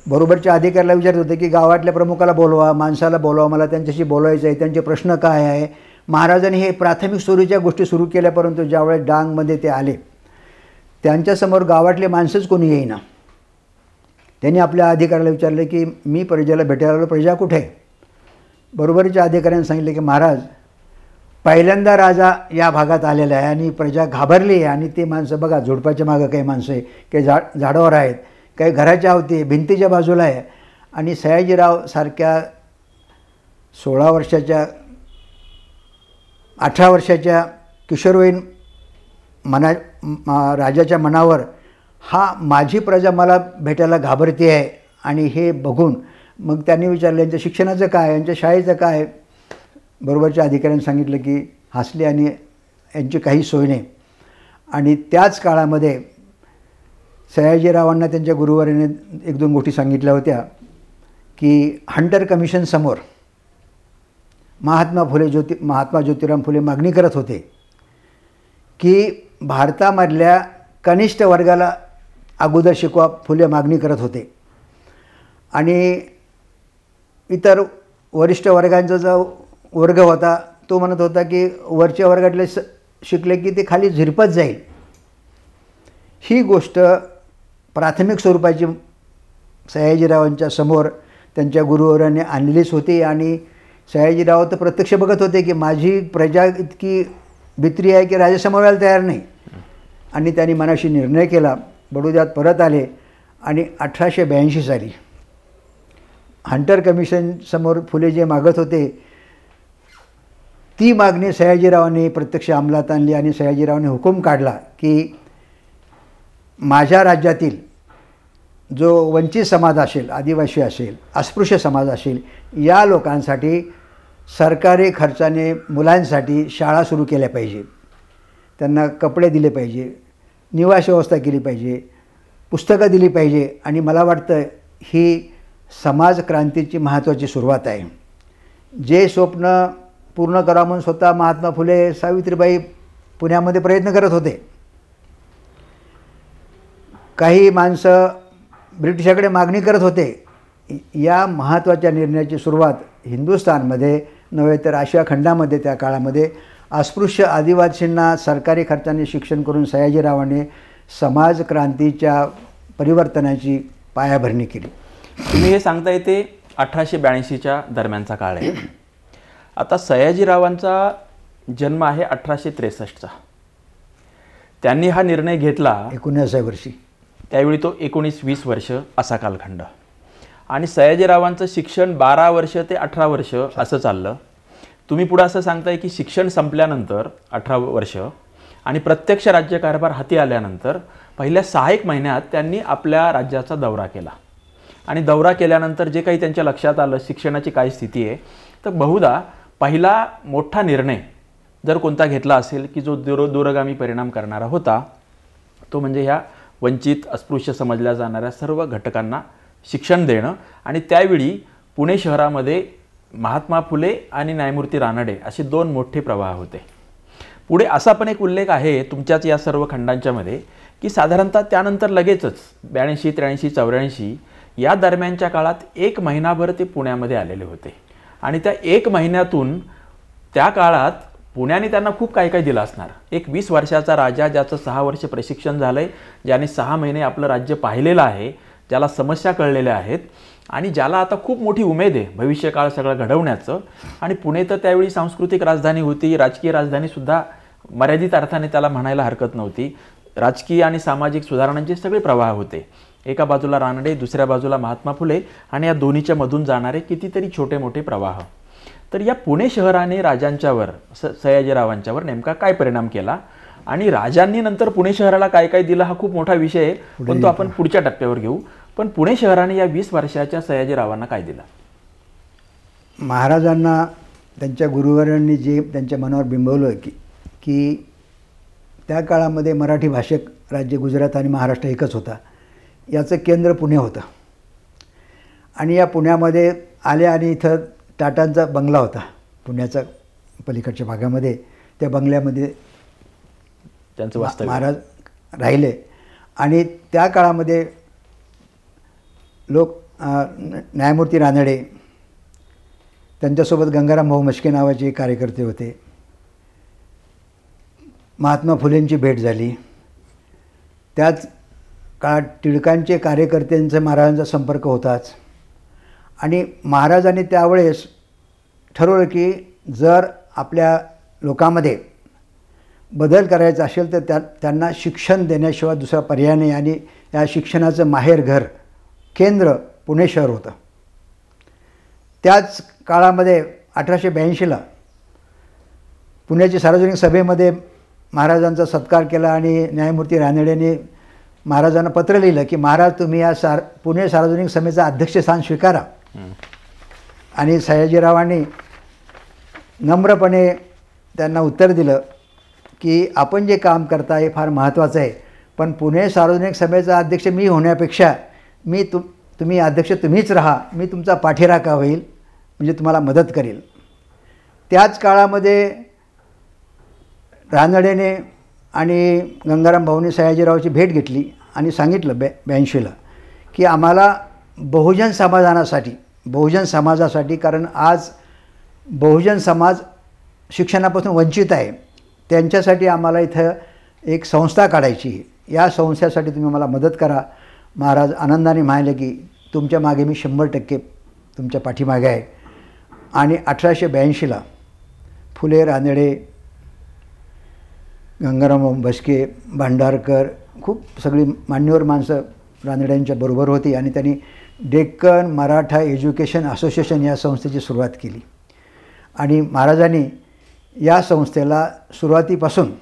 बरोबरच्या अधिकाऱ्याला विचारत होते की गावातल्या प्रमुखाला बोलवा, माणसाला बोलवा, मला त्यांच्याशी बोलायचं आहे, त्यांचे प्रश्न काय आहे. महाराजांनी हे प्राथमिक स्वरूपाच्या गोष्टी सुरू केल्या, परंतु ज्यावेळेस डांगमध्ये ते आले त्यांच्यासमोर गावातले माणसंच कोणी येईना. त्यांनी आपल्या अधिकाऱ्याला विचारलं की मी प्रजेला भेटायला आलो, प्रजा कुठे आहे. बरोबरच्या अधिकाऱ्यांनी सांगितलं की महाराज पहिल्यांदा राजा या भागात आलेला आहे आणि प्रजा घाबरली आहे. आणि ते माणसं बघा, झुडपाच्या मागं काही माणसं आहे, काही झाडावर आहेत, काही घराच्या अवती भिंतीच्या बाजूला आहे. आणि सयाजीराव सारख्या 16 वर्षाच्या 18 वर्षाच्या किशोरवयीन राजाच्या मनावर हा माझी प्रजा मला भेटायला घाबरते आहे. आणि हे बघून मग त्यांनी विचारलं यांच्या शिक्षणाचं काय, यांच्या शाळेचं काय. बरोबरच्या अधिकाऱ्यांनी सांगितलं की हसले आणि यांची काही सोय नाही. आणि त्याच काळामध्ये सयाजीरावांना त्यांच्या गुरुवारीने 1-2 गोष्टी सांगितल्या होत्या की हंटर कमिशनसमोर महात्मा ज्योतिराम फुले मागणी करत होते की भारतामधल्या कनिष्ठ वर्गाला अगोदर शिकवा. फुले मागणी करत होते. आणि इतर वरिष्ठ वर्गांचा जो वर्ग होता तो म्हणत होता की वरच्या वर्गातले शिकले की ते खाली झिरपत जाईल. ही गोष्ट प्राथमिक स्वरूपाची सयाजीरावांच्या समोर त्यांच्या गुरुवरांनी आणलेलीच होती. आणि सयाजीराव तर प्रत्यक्ष बघत होते की माझी प्रजा इतकी भित्री आहे की राजा समोरायला तयार नाही. आणि त्यांनी मनाशी निर्णय केला. बडोद्यात परत आले आणि 1882 साली हंटर कमिशनसमोर फुले जे मागत होते ती मागणी सयाजीरावांनी प्रत्यक्ष अंमलात आणली. आणि सयाजीरावांनी हुकूम काढला की माझ्या राज्यातील जो वंचित समाज असेल, आदिवासी असेल, अस्पृश्य समाज असेल, या लोकांसाठी सरकारी खर्चाने मुलांसाठी शाळा सुरू केल्या पाहिजे. त्यांना कपडे दिले पाहिजे, निवास व्यवस्था केली पाहिजे, पुस्तकं दिली पाहिजे. आणि मला वाटतं ही समाज क्रांतीची महत्त्वाची सुरुवात आहे. जे स्वप्न पूर्ण करा म्हणून स्वतः महात्मा फुले सावित्रीबाई पुण्यामध्ये प्रयत्न करत होते. काही माणसं ब्रिटिशाकडे मागणी करत होते. या महत्त्वाच्या निर्णयाची सुरुवात हिंदुस्थानमध्ये नव्हे तर आशिया खंडामध्ये त्या काळामध्ये अस्पृश्य आदिवासींना सरकारी खर्चाने शिक्षण करून सयाजीरावांनी समाज क्रांतीच्या परिवर्तनाची पायाभरणी केली. तुम्ही हे सांगता येते 1882च्या दरम्यानचा काळ आहे. आता सयाजीरावांचा जन्म आहे 1863चा. त्यांनी हा निर्णय घेतला 19व्या वर्षी. त्यावेळी तो 19-20 वर्ष असा कालखंड. आणि सयाजीरावांचं शिक्षण 12 वर्ष ते 18 वर्ष असं चाललं. तुम्ही पुढे असं सांगताय की शिक्षण संपल्यानंतर 18 वर्ष आणि प्रत्यक्ष राज्यकारभार हाती आल्यानंतर पहिल्या 6 महिन्यात त्यांनी आपल्या राज्याचा दौरा केला. आणि दौरा केल्यानंतर जे काही त्यांच्या लक्षात आलं शिक्षणाची काय स्थिती आहे, तर बहुधा पहिला मोठा निर्णय जर कोणता घेतला असेल की जो दूरगामी परिणाम करणारा होता तो म्हणजे ह्या वंचित अस्पृश्य समजल्या जाणाऱ्या सर्व घटकांना शिक्षण देणं. आणि त्यावेळी पुणे शहरामध्ये महात्मा फुले आणि न्यायमूर्ती रानडे असे 2 मोठे प्रवाह होते. पुढे असा पण एक उल्लेख आहे तुमच्याच या सर्व खंडांच्यामध्ये की साधारणतः त्यानंतर लगेचच 82, 83, 84 या दरम्यानच्या काळात 1 महिनाभर ते पुण्यामध्ये आलेले होते. आणि त्या 1 महिन्यातून त्या काळात पुण्याने त्यांना खूप काय काय दिलं असणार. एक 20 वर्षाचा राजा ज्याचं 6 वर्ष प्रशिक्षण झालं आहे, ज्याने 6 महिने आपलं राज्य पाहिलेलं आहे, ज्याला समस्या कळलेल्या आहेत आणि ज्याला आता खूप मोठी उमेद आहे भविष्यकाळ सगळं घडवण्याचं. आणि पुणे तर त्यावेळी सांस्कृतिक राजधानी होती, राजकीय राजधानीसुद्धा मर्यादित अर्थाने त्याला म्हणायला हरकत नव्हती. राजकीय आणि सामाजिक सुधारणांचे सगळे प्रवाह होते. एका बाजूला रानडे, दुसऱ्या बाजूला महात्मा फुले आणि या दोन्हीच्या मधून जाणारे कितीतरी छोटे मोठे प्रवाह. तर या पुणे शहराने राजांच्यावर सयाजीरावांच्यावर नेमका काय परिणाम केला आणि राजांनी नंतर पुणे शहराला काय काय दिलं हा खूप मोठा विषय आहे, पण तो आपण पुढच्या टप्प्यावर घेऊ. पण पुणे शहराने या 20 वर्षाच्या सयाजीरावांना काय दिलं? महाराजांना त्यांच्या गुरुवारांनी जे त्यांच्या मनावर बिंबवलं की त्या काळामध्ये मराठी भाषक राज्य गुजरात आणि महाराष्ट्र एकच होता, याचं केंद्र पुणे होतं. आणि या पुण्यामध्ये आले आणि इथं टाटांचा बंगला होता पुण्याचा पलीकडच्या भागामध्ये. त्या बंगल्यामध्ये त्यांचं वास्तव्य महाराज राहिले. आणि त्या काळामध्ये लोक न्यायमूर्ती रानडे, त्यांच्यासोबत गंगाराम भाऊ मस्के नावाचे कार्यकर्ते होते. महात्मा फुलेंची भेट झाली. त्याच काळात टिळकांचे कार्यकर्त्यांचा महाराजांचा संपर्क होताच. आणि महाराजांनी त्यावेळेस ठरवलं की जर आपल्या लोकांमध्ये बदल करायचा असेल तर त्यांना शिक्षण देण्याशिवाय दुसरा पर्याय नाही आणि या शिक्षणाचं माहेरघर केंद्र पुणे शहर होतं. त्याच काळामध्ये 1882ला पुण्याची सार्वजनिक सभेमध्ये महाराजांचा सत्कार केला आणि न्यायमूर्ती रानडेंनी महाराजांना पत्र लिहिलं की महाराज तुम्ही या पुणे सार्वजनिक सभेचं अध्यक्षस्थान स्वीकारा. आणि सयाजीरावांनी नम्रपणे त्यांना उत्तर दिलं की आपण जे काम करता हे फार महत्त्वाचं आहे, पण पुणे सार्वजनिक सभेचा अध्यक्ष मी होण्यापेक्षा तुम्ही अध्यक्ष तुम्हीच राहा, मी तुमचा पाठीराखा होईल, म्हणजे तुम्हाला मदत करेल. त्याच काळामध्ये रानडेने आणि गंगाराम भाऊंनी सयाजीरावची भेट घेतली आणि सांगितलं 82ला की आम्हाला बहुजन समाजासाठी, कारण आज बहुजन समाज शिक्षणापासून वंचित आहे, त्यांच्यासाठी आम्हाला इथं एक संस्था काढायची, या संस्थेसाठी तुम्ही मला मदत करा. महाराज आनंदाने म्हणाले की तुमच्या मागे मी 100% तुमच्या पाठीमागे आहे. आणि 1882ला फुले, रानडे, गंगाराम बस्के, भांडारकर, खूप सगळी मान्यवर माणसं रानड्यांच्या बरोबर होती आणि त्यांनी डेक्कन मराठा एज्युकेशन असोसिएशन या संस्थेची सुरुवात केली. आणि महाराजांनी या संस्थेला सुरुवातीपासून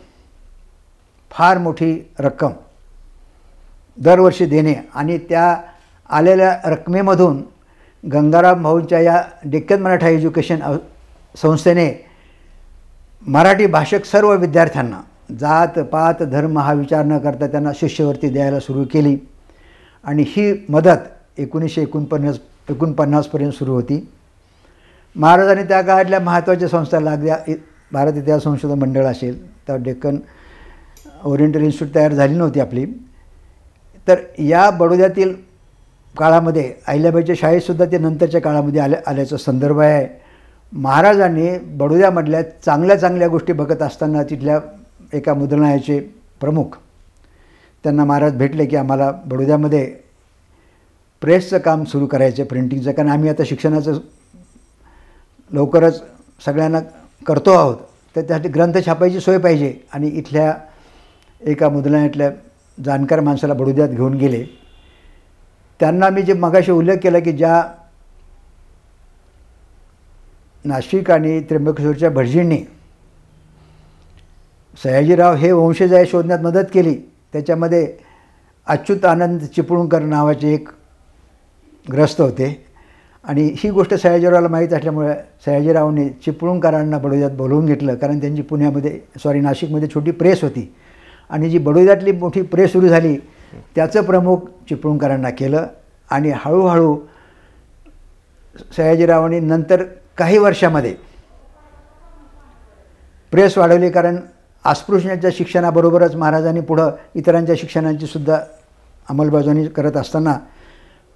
फार मोठी रक्कम दरवर्षी देणे आणि त्या आलेल्या रकमेमधून गंगाराम भाऊंच्या या डेक्कन मराठा एज्युकेशन संस्थेने मराठी भाषक सर्व विद्यार्थ्यांना जात पात धर्म हा विचार न करता त्यांना शिष्यवृत्ती द्यायला सुरू केली. आणि ही मदत 1949पर्यंत सुरू होती. महाराजांनी त्या काळातल्या महत्त्वाच्या संस्था लागल्या, भारत इतिहास संशोधन मंडळ असेल, तर डेक्कन ओरिएंटल इन्स्टिट्यूट तयार झाली नव्हती आपली. तर या बडोद्यातील काळामध्ये अहिल्याबाईच्या शाळेतसुद्धा ते नंतरच्या काळामध्ये आल्याचा संदर्भ आहे. महाराजांनी बडोद्यामधल्या चांगल्या गोष्टी बघत असताना तिथल्या एका मुद्रणालयाचे प्रमुख त्यांना महाराज भेटले की आम्हाला बडोद्यामध्ये प्रेसचं काम सुरू करायचं आहे, प्रिंटिंगचं, कारण आम्ही आता शिक्षणाचं लवकरच सगळ्यांना करतो आहोत, तर त्यासाठी ग्रंथ छापायची सोय पाहिजे. आणि इथल्या एका मुद्रणालयातल्या जाणकार माणसाला बडोद्यात घेऊन गेले. त्यांना मी जे मगाशी उल्लेख केला की ज्या नाशिक आणि त्र्यंबकेश्वरच्या भटजींनी सयाजीराव हे वंशज आहे शोधण्यात मदत केली, त्याच्यामध्ये अच्युत आनंद चिपळूणकर नावाचे एक ग्रस्त होते. आणि ही गोष्ट सयाजीरावला माहीत असल्यामुळे सयाजीरावने चिपळूणकरांना बडोद्यात बोलवून घेतलं, कारण त्यांची नाशिकमध्ये छोटी प्रेस होती आणि जी बडोद्यातली मोठी प्रेस सुरू झाली त्याचं प्रमुख चिपळूणकरांना केलं. आणि हळूहळू सयाजीरावांनी नंतर काही वर्षामध्ये प्रेस वाढवली, कारण अस्पृश्याच्या शिक्षणाबरोबरच महाराजांनी पुढं इतरांच्या शिक्षणाची सुद्धा अंमलबजावणी करत असताना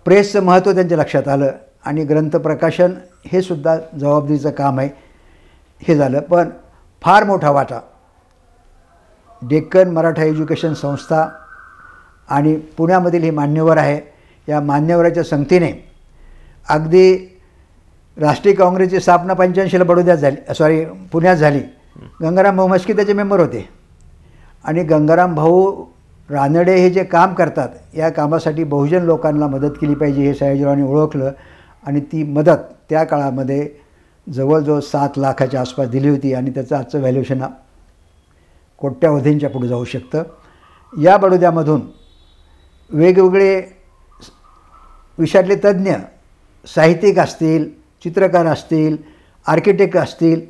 प्रेसचं महत्त्व त्यांच्या लक्षात आलं आणि ग्रंथ प्रकाशन हे सुद्धा जबाबदारीचं काम आहे हे झालं. पण फार मोठा वाटा डेक्कन मराठा एज्युकेशन संस्था आणि पुण्यामधील हे मान्यवर आहे, या मान्यवराच्या संगतीने अगदी राष्ट्रीय काँग्रेसची स्थापना 85ला पुण्यात झाली. गंगाराम भाऊ म्हस्के त्याचे मेंबर होते. आणि गंगाराम भाऊ रानडे हे जे काम करतात या कामासाठी बहुजन लोकांना मदत केली पाहिजे हे सयाजीरावांनी ओळखलं आणि ती मदत त्या काळामध्ये जवळजवळ 7 लाखाच्या आसपास दिली होती आणि त्याचं आजचं व्हॅल्युएशन कोट्यावधींच्या पुढे जाऊ शकतं. या बडोद्यामधून वेगवेगळे विषयातले तज्ज्ञ साहित्यिक असतील, चित्रकार असतील, आर्किटेक्ट असतील,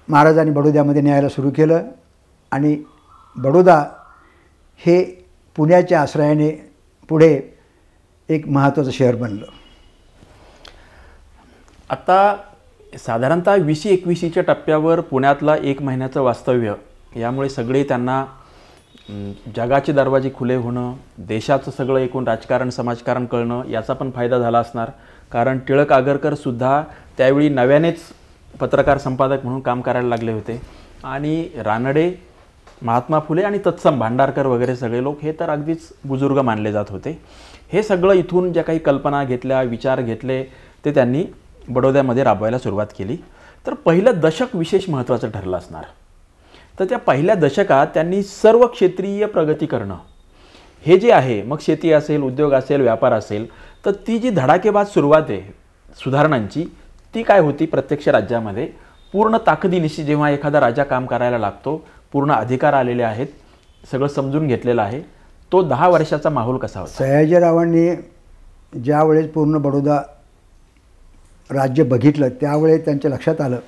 महाराजांनी बडोद्यामध्ये न्यायला सुरू केलं आणि बडोदा हे पुण्याच्या आश्रयाने पुढे एक महत्त्वाचं शहर बनलं. आता साधारणतः 20-21च्या टप्प्यावर पुण्यातला 1 महिन्याचं वास्तव्य यामुळे सगळे त्यांना जगाचे दरवाजे खुले होणं, देशाचं सगळं एकूण राजकारण समाजकारण कळणं याचा पण फायदा झाला असणार. कारण टिळक आगरकरसुद्धा त्यावेळी नव्यानेच पत्रकार संपादक म्हणून काम करायला लागले होते आणि रानडे, महात्मा फुले आणि तत्सम भांडारकर वगैरे सगळे लोक हे तर अगदीच बुजुर्ग मानले जात होते. हे सगळं इथून ज्या काही कल्पना घेतल्या, विचार घेतले ते त्यांनी बडोद्यामध्ये राबवायला सुरुवात केली. तर पहिलं दशक विशेष महत्त्वाचं ठरलं असणार. तर त्या पहिल्या दशकात त्यांनी सर्व क्षेत्रीय प्रगती करणं हे जे आहे, मग शेती असेल, उद्योग असेल, व्यापार असेल, तर ती जी धडाकेबाज सुरुवात आहे सुधारणांची, ती काय होती प्रत्यक्ष राज्यामध्ये पूर्ण ताकदीनिशी जेव्हा एखादा राजा काम करायला लागतो, पूर्ण अधिकार आलेले आहेत, सगळं समजून घेतलेलं आहे, तो 10 वर्षाचा माहोल कसा होता? सयाजीरावांनी ज्यावेळेस पूर्ण बडोदा राज्य बघितलं त्यावेळेस त्यांच्या लक्षात आलं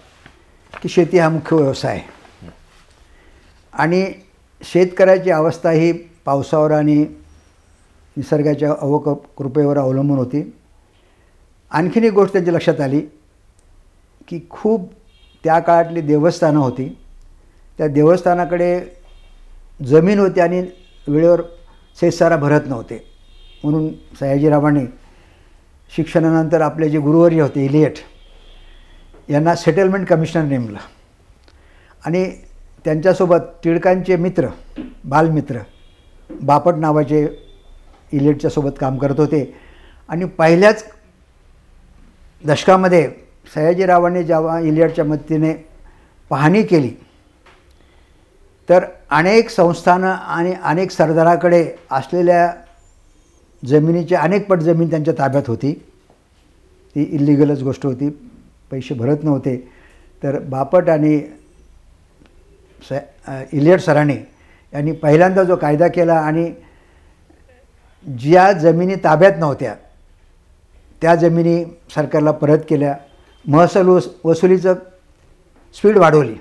की शेती हा मुख्य व्यवसाय आहे आणि शेतकऱ्याची अवस्था ही पावसावर आणि निसर्गाच्या कृपेवर अवलंबून होती. आणखीन एक गोष्ट त्यांच्या लक्षात आली की खूप त्या काळातली देवस्थानं होती, त्या देवस्थानाकडे जमीन होती आणि वेळेवर सेसारा भरत नव्हते. म्हणून सयाजीरावांनी शिक्षणानंतर आपले जे गुरुवर्य होते इलियट यांना सेटलमेंट कमिशनर नेमलं आणि त्यांच्यासोबत टिळकांचे मित्र, बालमित्र बापट नावाचे इलियटच्या सोबत काम करत होते. आणि पहिल्याच दशकामध्ये सयाजीरावांनी जेव्हा इलियटच्या मदतीने पाहणी केली तर अनेक संस्थानं आणि अनेक सरदाराकडे असलेल्या जमिनीची अनेक पट जमीन त्यांच्या ताब्यात होती. ती इलिगलच गोष्ट होती, पैसे भरत नव्हते. तर बापट आणि इलियट सरांनी यांनी पहिल्यांदा जो कायदा केला आणि ज्या जमिनी ताब्यात नव्हत्या त्या जमिनी सरकारला परत केल्या, महसूल वसुलीचं स्पीड वाढवली.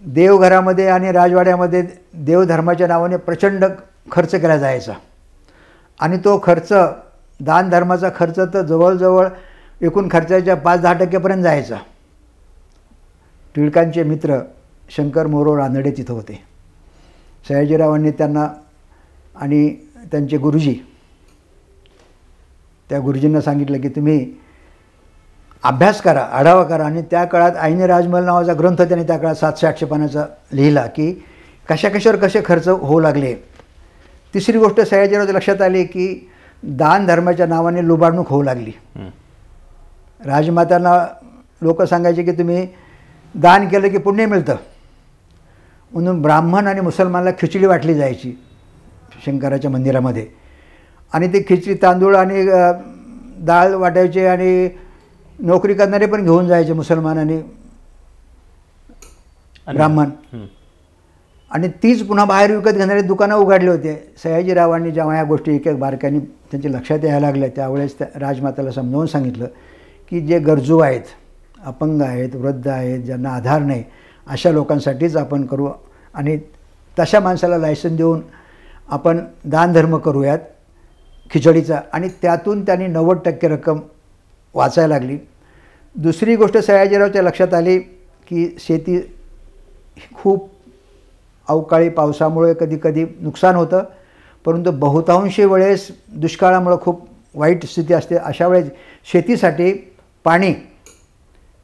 देवघरामध्ये आणि राजवाड्यामध्ये देवधर्माच्या नावाने प्रचंड खर्च केला जायचा आणि तो खर्च, दानधर्माचा खर्च तर जवळजवळ एकूण खर्चाच्या 5-10% जायचा. टिळकांचे मित्र शंकर मोरो रानडे तिथं होते. सयाजीरावांनी त्यांना आणि त्यांचे गुरुजी, त्या गुरुजींना सांगितलं की तुम्ही अभ्यास करा, आढावा करा. आणि त्या काळात आईने राजमहल नावाचा ग्रंथ त्यांनी त्या काळात 700-800 पानाचा लिहिला की कशावर कसे खर्च होऊ लागले. तिसरी गोष्ट सयाजीरावच्या लक्षात आली की दान धर्माच्या नावाने लुबाडणूक होऊ लागली. राजमातांना लोक सांगायचे की तुम्ही दान केलं की पुण्य मिळतं, म्हणून ब्राह्मण आणि मुसलमानाला खिचडी वाटली जायची शंकराच्या मंदिरामध्ये आणि ते खिचडी, तांदूळ आणि डाळ वाटायचे आणि नोकरी करणारे पण घेऊन जायचे मुसलमान आणि ब्राह्मण. आणि तीच पुन्हा बाहेर विकत घेणारे दुकानं उघडले होते. सयाजीरावांनी जेव्हा या गोष्टी एक बारकाईने त्यांच्या लक्षात यायला लागल्या त्यावेळेस त्या राजमाताला समजावून सांगितलं की जे गरजू आहेत, अपंग आहेत, वृद्ध आहेत, ज्यांना आधार नाही, अशा लोकांसाठीच आपण करू आणि तशा माणसाला लायसन देऊन आपण दानधर्म करूयात खिचडीचा. आणि त्यातून त्यांनी 90% रक्कम वाचायला लागली. दुसरी गोष्ट सयाजीरावच्या लक्षात आली की शेती खूप अवकाळी पावसामुळे कधीकधी नुकसान होतं, परंतु बहुतांशी वेळेस दुष्काळामुळे खूप वाईट स्थिती असते. अशा वेळेस शेतीसाठी पाणी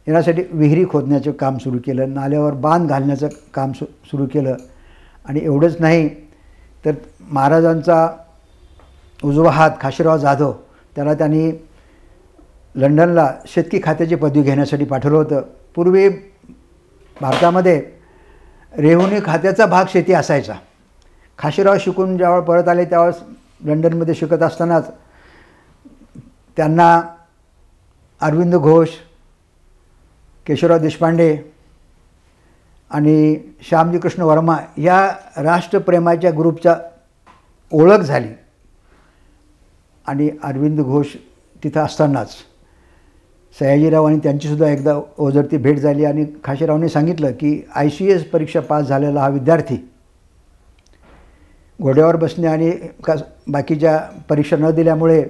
येण्यासाठी विहिरी खोदण्याचं काम सुरू केलं, नाल्यावर बांध घालण्याचं काम सुरू केलं. आणि एवढंच नाही तर महाराजांचा उजवा हात खाशीराव जाधव त्याला त्यांनी लंडनला शेतकी खात्याची पदवी घेण्यासाठी पाठवलं होतं. पूर्वी भारतामध्ये रेव्हन्यू खात्याचा भाग शेती असायचा. खाशीराव शिकून ज्यावेळेस परत आले त्यावेळेस लंडनमध्ये शिकत असतानाच त्यांना अरविंद घोष, केशवराव देशपांडे आणि श्यामजी कृष्ण वर्मा या राष्ट्रप्रेमाच्या ग्रुपच्या ओळख झाली. आणि अरविंद घोष तिथं असतानाच सयाजीराव आणि त्यांचीसुद्धा एकदा ओझरती भेट झाली आणि खाशीरावने सांगितलं की ICS परीक्षा पास झालेला हा विद्यार्थी घोड्यावर बसणे आणि बाकीच्या परीक्षा न दिल्यामुळे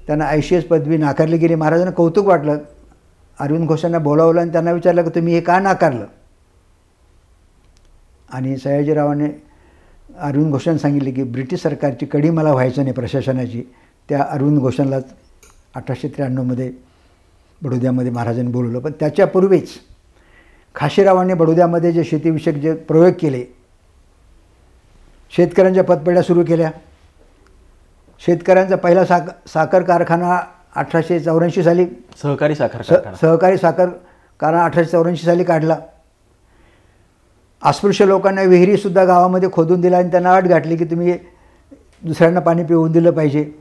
त्यांना ICS पदवी नाकारली गेली. महाराजांना कौतुक वाटलं. अरविंद घोषांना बोलावलं आणि त्यांना विचारलं की तुम्ही हे का नाकारलं. आणि सयाजीरावाने अरविंद घोषांना सांगितले की ब्रिटिश सरकारची कडी मला व्हायचं नाही प्रशासनाची. त्या अरविंद घोषांना 1893 बडोद्यामध्ये महाराजांनी बोलवलं. पण त्याच्यापूर्वीच खाशीरावांनी बडोद्यामध्ये जे शेतीविषयक जे प्रयोग केले, शेतकऱ्यांच्या पतपेढ्या सुरू केल्या. शेतकऱ्यांचा पहिला साखर कारखाना 1884 साली सहकारी साखर कारखाना 1884 साली काढला. अस्पृश्य लोकांना विहिरीसुद्धा गावामध्ये खोदून दिला आणि त्यांना अट घातली की तुम्ही दुसऱ्यांना पाणी पिऊन दिलं पाहिजे.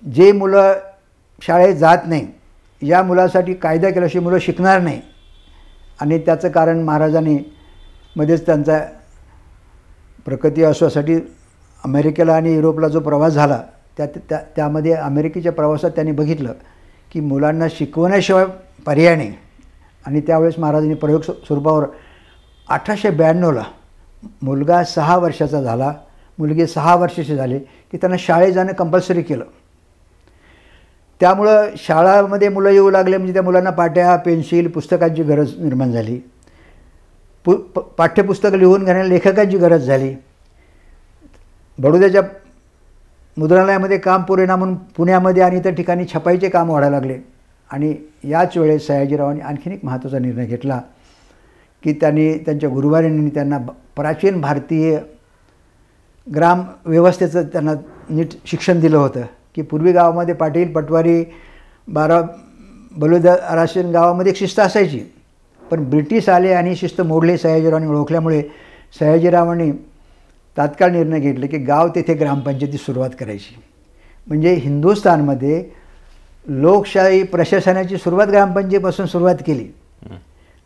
जे मुलं शाळेत जात नाही या मुलासाठी कायदा केल्याशिवाय मुलं शिकणार नाही. आणि त्याचं कारण महाराजांनी मध्येच त्यांचा प्रगती असण्यासाठी अमेरिकेला आणि युरोपला जो प्रवास झाला त्यामध्ये अमेरिकेच्या प्रवासात त्यांनी बघितलं की मुलांना शिकवण्याशिवाय पर्याय नाही. आणि त्यावेळेस महाराजांनी प्रयोग स्वरूपावर 1892ला मुलगा 6 वर्षाचा झाला, मुलगी 6 वर्षाची झाली की त्यांना शाळेत जाणं कंपल्सरी केलं. त्यामुळं शाळामध्ये मुलं येऊ लागले म्हणजे त्या मुलांना पाट्या, पेन्सिल, पुस्तकांची गरज निर्माण झाली. पाठ्यपुस्तकं लिहून घेण्याला लेखकांची गरज झाली. बडोद्याच्या मुद्रणालयामध्ये काम पुरेना म्हणून पुण्यामध्ये आणि इतर ठिकाणी छपाईचे काम वाढायला लागले. आणि याच वेळेस सयाजीरावांनी आणखीन एक महत्त्वाचा निर्णय घेतला की त्यांनी त्यांच्या गुरुवारांनी त्यांना प्राचीन भारतीय ग्राम व्यवस्थेचं त्यांना नीट शिक्षण दिलं होतं की पूर्वी गावामध्ये पाटील, पटवारी, 12 बलुद राशन गावामध्ये एक शिस्त असायची. पण ब्रिटिश आले आणि शिस्त मोडली सयाजीरावांनी ओळखल्यामुळे सयाजीरावांनी तात्काळ निर्णय घेतले की गाव तेथे ग्रामपंचायती सुरुवात करायची. म्हणजे हिंदुस्थानमध्ये लोकशाही प्रशासनाची सुरुवात ग्रामपंचायतीपासून सुरुवात केली.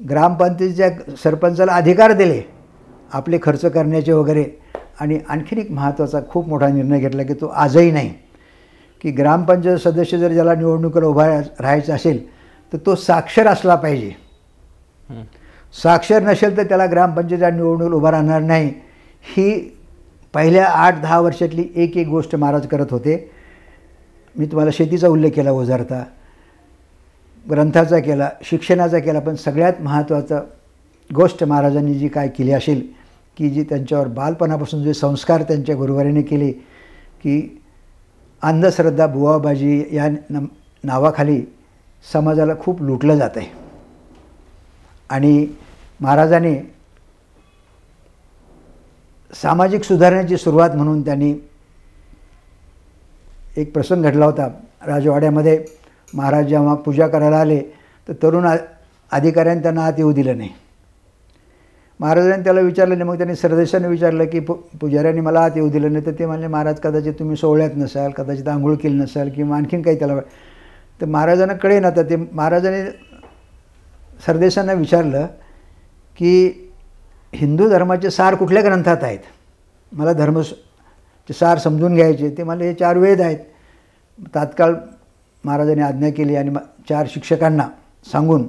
ग्रामपंचायतीच्या सरपंचाला अधिकार दिले आपले खर्च करण्याचे वगैरे. आणि आणखीन एक महत्त्वाचा खूप मोठा निर्णय घेतला की तो आजही नाही की ग्रामपंचायत सदस्य जर ज्याला निवडणुकीला उभा राहायचं असेल तर तो साक्षर असला पाहिजे. साक्षर नसेल तर त्याला ग्रामपंचायतीच्या निवडणुकीला उभा राहणार नाही. ही पहिल्या 8-10 वर्षातली एक गोष्ट महाराज करत होते. मी तुम्हाला शेतीचा उल्लेख केला, वजारता, ग्रंथाचा केला, शिक्षणाचा केला. पण सगळ्यात महत्त्वाचा गोष्ट महाराजांनी जी काय केली असेल की जी त्यांच्यावर बालपणापासून जे संस्कार त्यांच्या गुरुवारीने केले की अंधश्रद्धा, बुवाबाजी या नावाखाली समाजाला खूप लुटलं जात आहे. आणि महाराजांनी सामाजिक सुधारणेची सुरुवात म्हणून त्यांनी एक प्रसंग घडला होता. राजवाड्यामध्ये महाराज जेव्हा पूजा करायला आले तर तरुण अधिकाऱ्यांनी त्यांना आत येऊ दिलं नाही. महाराजांनी त्याला विचारलं नाही. मग त्यांनी सरदेशाने विचारलं की पुजाऱ्यांनी मला आत येऊ दिलं नाही. तर ते म्हणले महाराज कदाचित तुम्ही सोहळ्यात नसाल, कदाचित आंघोळ केली नसाल किंवा आणखीन काही त्याला. तर महाराजांना कळेन. आता ते महाराजांनी सरदेशांना विचारलं की हिंदू धर्माचे सार कुठल्या ग्रंथात आहेत, मला धर्मचे सार समजून घ्यायचे. ते मला हे 4 वेद आहेत. तात्काळ महाराजांनी आज्ञा केली आणि 4 शिक्षकांना सांगून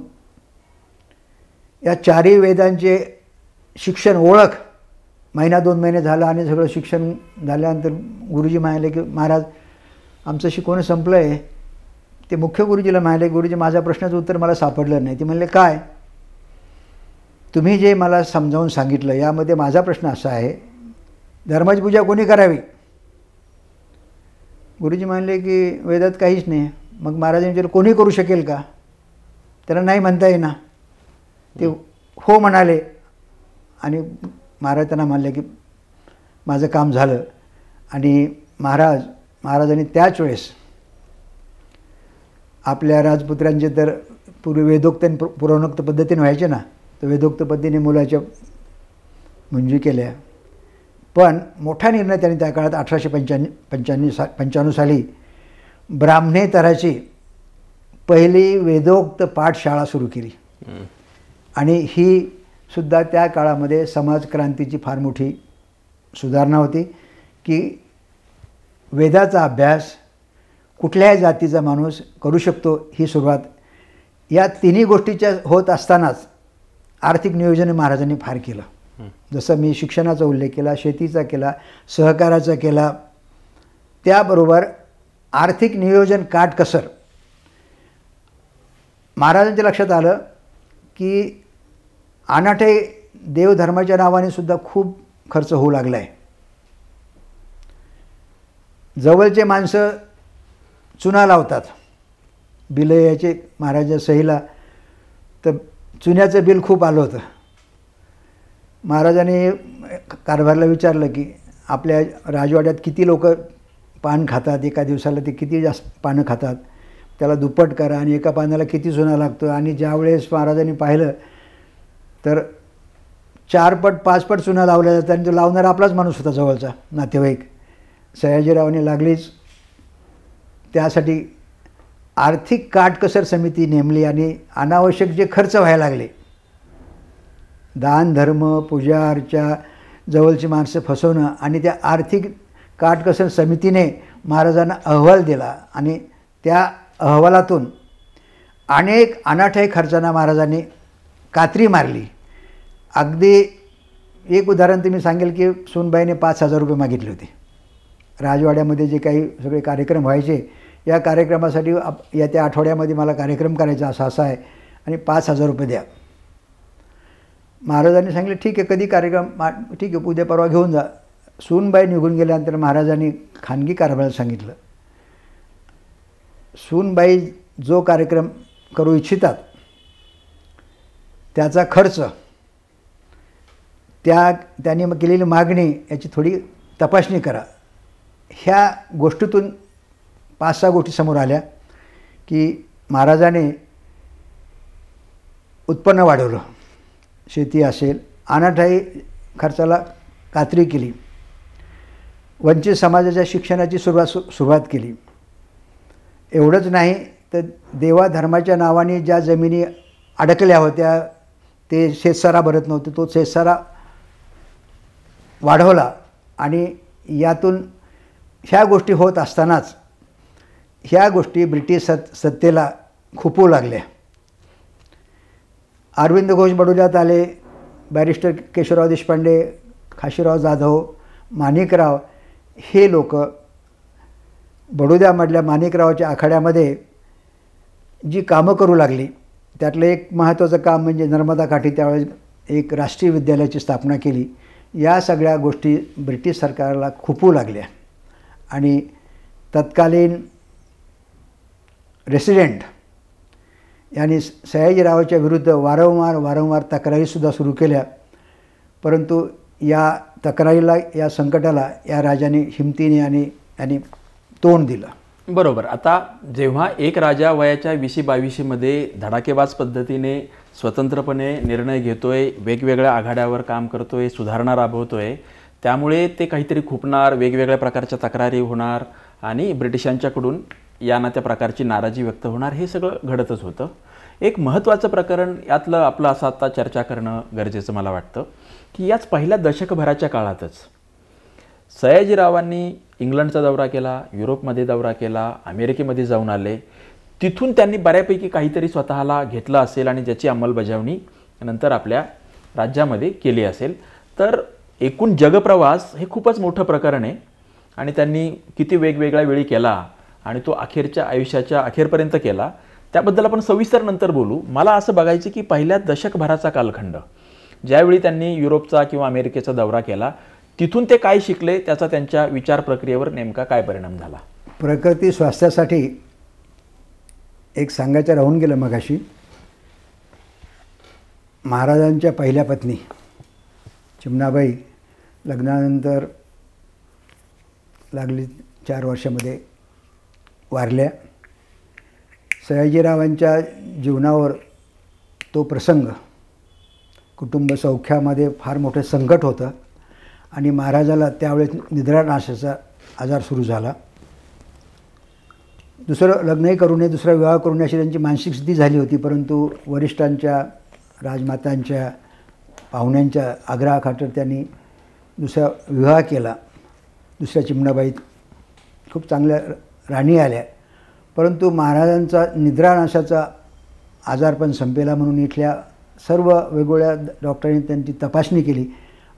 या 4ही वेदांचे शिक्षण, ओळख 1-2 महिने झालं. आणि सगळं शिक्षण झाल्यानंतर गुरुजी म्हणाले की महाराज आमचं शिकवणं संपलं आहे. ते मुख्य गुरुजीला म्हणाले, गुरुजी माझ्या प्रश्नाचं उत्तर मला सापडलं नाही. ते म्हणले काय, तुम्ही जे मला समजावून सांगितलं यामध्ये माझा प्रश्न असा आहे, धर्माची पूजा कोणी करावी. गुरुजी म्हणले की वेदात काहीच नाही. मग महाराजांनी विचारलं कोणी करू शकेल का, त्याला नाही म्हणता येईना. ते हो म्हणाले. आणि महाराज त्यांना म्हणले की माझं काम झालं. आणि महाराजांनी त्याच वेळेस आपल्या राजपुत्रांचे तर पूर्वी वेदोक्त आणि पुराणोक्त पद्धतीने व्हायचे ना, तर वेदोक्त पद्धतीने मुलाच्या मुंजी केल्या. पण मोठा निर्णय त्यांनी त्या काळात 1895 साली ब्राह्मणेतराची पहिली वेदोक्त पाठशाळा सुरू केली. आणि ही सुद्धा त्या काळामध्ये समाजक्रांतीची फार मोठी सुधारणा होती की वेदाचा अभ्यास कुठल्याही जातीचा माणूस करू शकतो. ही सुरुवात या तिन्ही गोष्टीच्या होत असतानाच आर्थिक नियोजन महाराजांनी फार केलं. जसं मी शिक्षणाचा उल्लेख केला, शेतीचा केला, सहकाराचा केला, त्याबरोबर आर्थिक नियोजन काटकसर. महाराजांच्या लक्षात आलं की अनाठे देवधर्माच्या नावाने सुद्धा खूप खर्च होऊ लागला आहे. जवळचे माणसं चुना लावतात, बिलं यायचे महाराजा सहीला, तर चुन्याचं बिल खूप आलं होतं. महाराजांनी कारभारला विचारलं की आपल्या राजवाड्यात किती लोक पान खातात, एका दिवसाला ते किती जास्त पानं खातात, त्याला दुप्पट करा आणि एका पानाला किती चुना लागतो. आणि ज्यावेळेस महाराजांनी पाहिलं तर 4 पट 5 पट चुना लावला जातं आणि तो लावणारा आपलाच माणूस होता, जवळचा नातेवाईक. सयाजीरावांनी लागलीच त्यासाठी आर्थिक काटकसर समिती नेमली आणि अनावश्यक जे खर्च व्हायला लागले, दान धर्म पूजा अर्चा जवळची माणसं फसवणं, आणि त्या आर्थिक काटकसर समितीने महाराजांना अहवाल दिला आणि त्या अहवालातून अनेक अनाठायी खर्चांना महाराजांनी कात्री मारली. अगदी एक उदाहरण तुम्ही सांगेल की सूनबाईने 5,000 रुपये मागितले होते. राजवाड्यामध्ये जे काही सगळे कार्यक्रम व्हायचे, या कार्यक्रमासाठी येत्या आठवड्यामध्ये मला कार्यक्रम करायचा असा आहे आणि 5,000 रुपये द्या. महाराजांनी सांगितलं ठीक आहे, कधी कार्यक्रम, ठीक आहे उद्या परवा घेऊन जा. सूनबाई निघून गेल्यानंतर महाराजांनी खानगी कारभाराला सांगितलं, सूनबाई जो कार्यक्रम करू इच्छितात त्याचा खर्च, त्यांनी केलेली मागणी याची थोडी तपासणी करा. ह्या गोष्टीतून 5-6 गोष्टी समोर आल्या की महाराजाने उत्पन्न वाढवलं, शेती असेल, अनाठायी खर्चाला कात्री केली, वंचित समाजाच्या शिक्षणाची सुरुवात केली. एवढंच नाही तर देवाधर्माच्या नावाने ज्या जमिनी अडकल्या होत्या, ते शेतसारा भरत नव्हते, तो शेतसारा वाढवला. आणि यातून ह्या गोष्टी होत असतानाच ह्या गोष्टी ब्रिटिश सत्तेला खुपू लागल्या. अरविंद घोष बडोद्यात आले, बॅरिस्टर केशवराव देशपांडे, काशीराव जाधव, माणिकराव हे लोक बडोद्यामधल्या माणिकरावाच्या आखाड्यामध्ये जी कामं करू लागली, त्यातलं एक महत्त्वाचं काम म्हणजे नर्मदा काठी त्यावेळेस एक राष्ट्रीय विद्यालयाची स्थापना केली. या सगळ्या गोष्टी ब्रिटिश सरकारला खुपू लागल्या आणि तत्कालीन रेसिडेंट यांनी सयाजीरावाच्या विरुद्ध वारंवार तक्रारीसुद्धा सुरू केल्या. परंतु या तक्रारीला, या संकटाला या राजाने हिमतीने आणि त्यांनी तोंड दिलं. बरोबर. आता जेव्हा एक राजा वयाच्या 20-22मध्ये धडाकेबाज पद्धतीने स्वतंत्रपणे निर्णय घेतोय, वेगवेगळ्या आघाड्यावर काम करतोय, सुधारणा राबवतोय, त्यामुळे ते काहीतरी खुपणार, वेगवेगळ्या प्रकारच्या तक्रारी होणार आणि ब्रिटिशांच्याकडून या ना त्या प्रकारची नाराजी व्यक्त होणार, हे सगळं घडतच होतं. एक महत्त्वाचं प्रकरण यातलं आपलं असं आता चर्चा करणं गरजेचं मला वाटतं की याच पहिल्या दशकभराच्या काळातच सयाजीरावांनी इंग्लंडचा दौरा केला, युरोपमध्ये दौरा केला, अमेरिकेमध्ये जाऊन आले. तिथून त्यांनी बऱ्यापैकी काहीतरी स्वतःला घेतलं असेल आणि ज्याची अंमलबजावणी नंतर आपल्या राज्यामध्ये केली असेल. तर एकूण जगप्रवास हे खूपच मोठं प्रकरण आहे आणि त्यांनी किती वेगवेगळ्या वेळी केला आणि तो अखेरच्या आयुष्याच्या अखेरपर्यंत केला, त्याबद्दल आपण सविस्तर नंतर बोलू. मला असं बघायचं की पहिल्या दशकभराचा कालखंड, ज्यावेळी त्यांनी युरोपचा किंवा अमेरिकेचा दौरा केला, तिथून ते काय शिकले, त्याचा त्यांच्या विचार प्रक्रियेवर नेमका काय परिणाम झाला. प्रकृती स्वास्थ्यासाठी एक सांगायचं राहून गेलं मगाशी. महाराजांच्या पहिल्या पत्नी चिमणाबाई लग्नानंतर लागली 4 वर्षामध्ये वारल्या. सयाजीरावांच्या जीवनावर तो प्रसंग, कुटुंब सौख्यामध्ये फार मोठं संकट होतं आणि महाराजाला त्यावेळेस निद्रानाशाचा आजार सुरू झाला. दुसरं लग्नही करू नये, दुसरा विवाह करू नये अशी त्यांची मानसिक स्थिती झाली होती. परंतु वरिष्ठांच्या, राजमातांच्या, पाहुण्यांच्या आग्रहाखातर त्यांनी दुसरा विवाह केला. दुसऱ्या चिमणाबाई खूप चांगल्या राणी आल्या. परंतु महाराजांचा निद्रानाशाचा आजार पण संपेला म्हणून इथल्या सर्व वेगवेगळ्या डॉक्टरांनी त्यांची तपासणी केली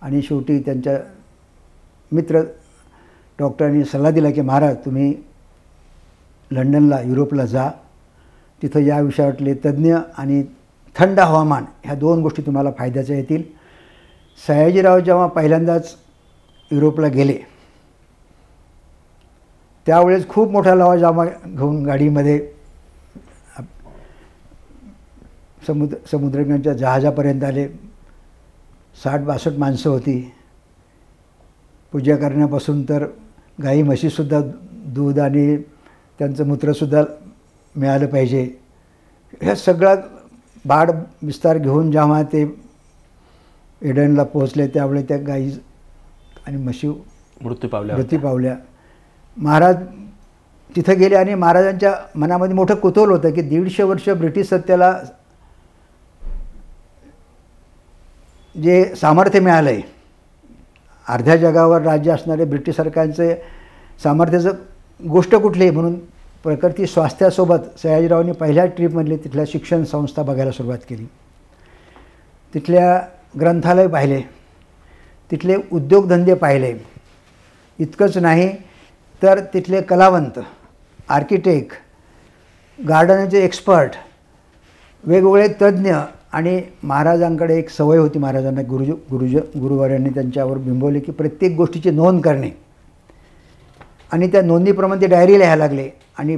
आणि शेवटी त्यांच्या मित्र डॉक्टरांनी सल्ला दिला की महाराज तुम्ही लंडनला, युरोपला जा, तिथं या विषयातले तज्ज्ञ आणि थंड हवामान ह्या 2 गोष्टी तुम्हाला फायद्याच्या येतील. सयाजीराव जेव्हा पहिल्यांदाच युरोपला गेले त्यावेळेस खूप मोठा लवाजमा घेऊन गाडीमध्ये समुद्रकिनाऱ्याच्या जहाजापर्यंत आले. 60-62 माणसं होती. पूजा करण्यापासून तर गाई म्हशीसुद्धा दूध आणि त्यांचं मूत्रसुद्धा मिळालं पाहिजे, ह्या सगळा बाड विस्तार घेऊन जेव्हा ते एडनला पोहोचले त्यावेळी त्या गाई आणि म्हशी मृत्यू पावल्या. महाराज तिथं गेले आणि महाराजांच्या मनामध्ये मोठं कुतूहल होतं की 150 वर्ष ब्रिटिश सत्तेला जे सामर्थ्य मिळालं आहे, अर्ध्या जगावर राज्य असणारे ब्रिटिश सरकारचे सामर्थ्याचं गोष्ट कुठली आहे म्हणून प्रकृती स्वास्थ्यासोबत सयाजीरावांनी पहिल्या ट्रीपमधले तिथल्या शिक्षण संस्था बघायला सुरुवात केली. तिथल्या ग्रंथालय पाहिले, तिथले उद्योगधंदे पाहिले. इतकंच नाही तर तिथले कलावंत, आर्किटेक्ट, गार्डनचे एक्सपर्ट, वेगवेगळे तज्ज्ञ. आणि महाराजांकडे एक सवय होती, महाराजांना गुरुवाऱ्यांनी त्यांच्यावर बिंबवले की प्रत्येक गोष्टीची नोंद करणे. आणि त्या नोंदीप्रमाणे ते डायरी लिहायला लागले. आणि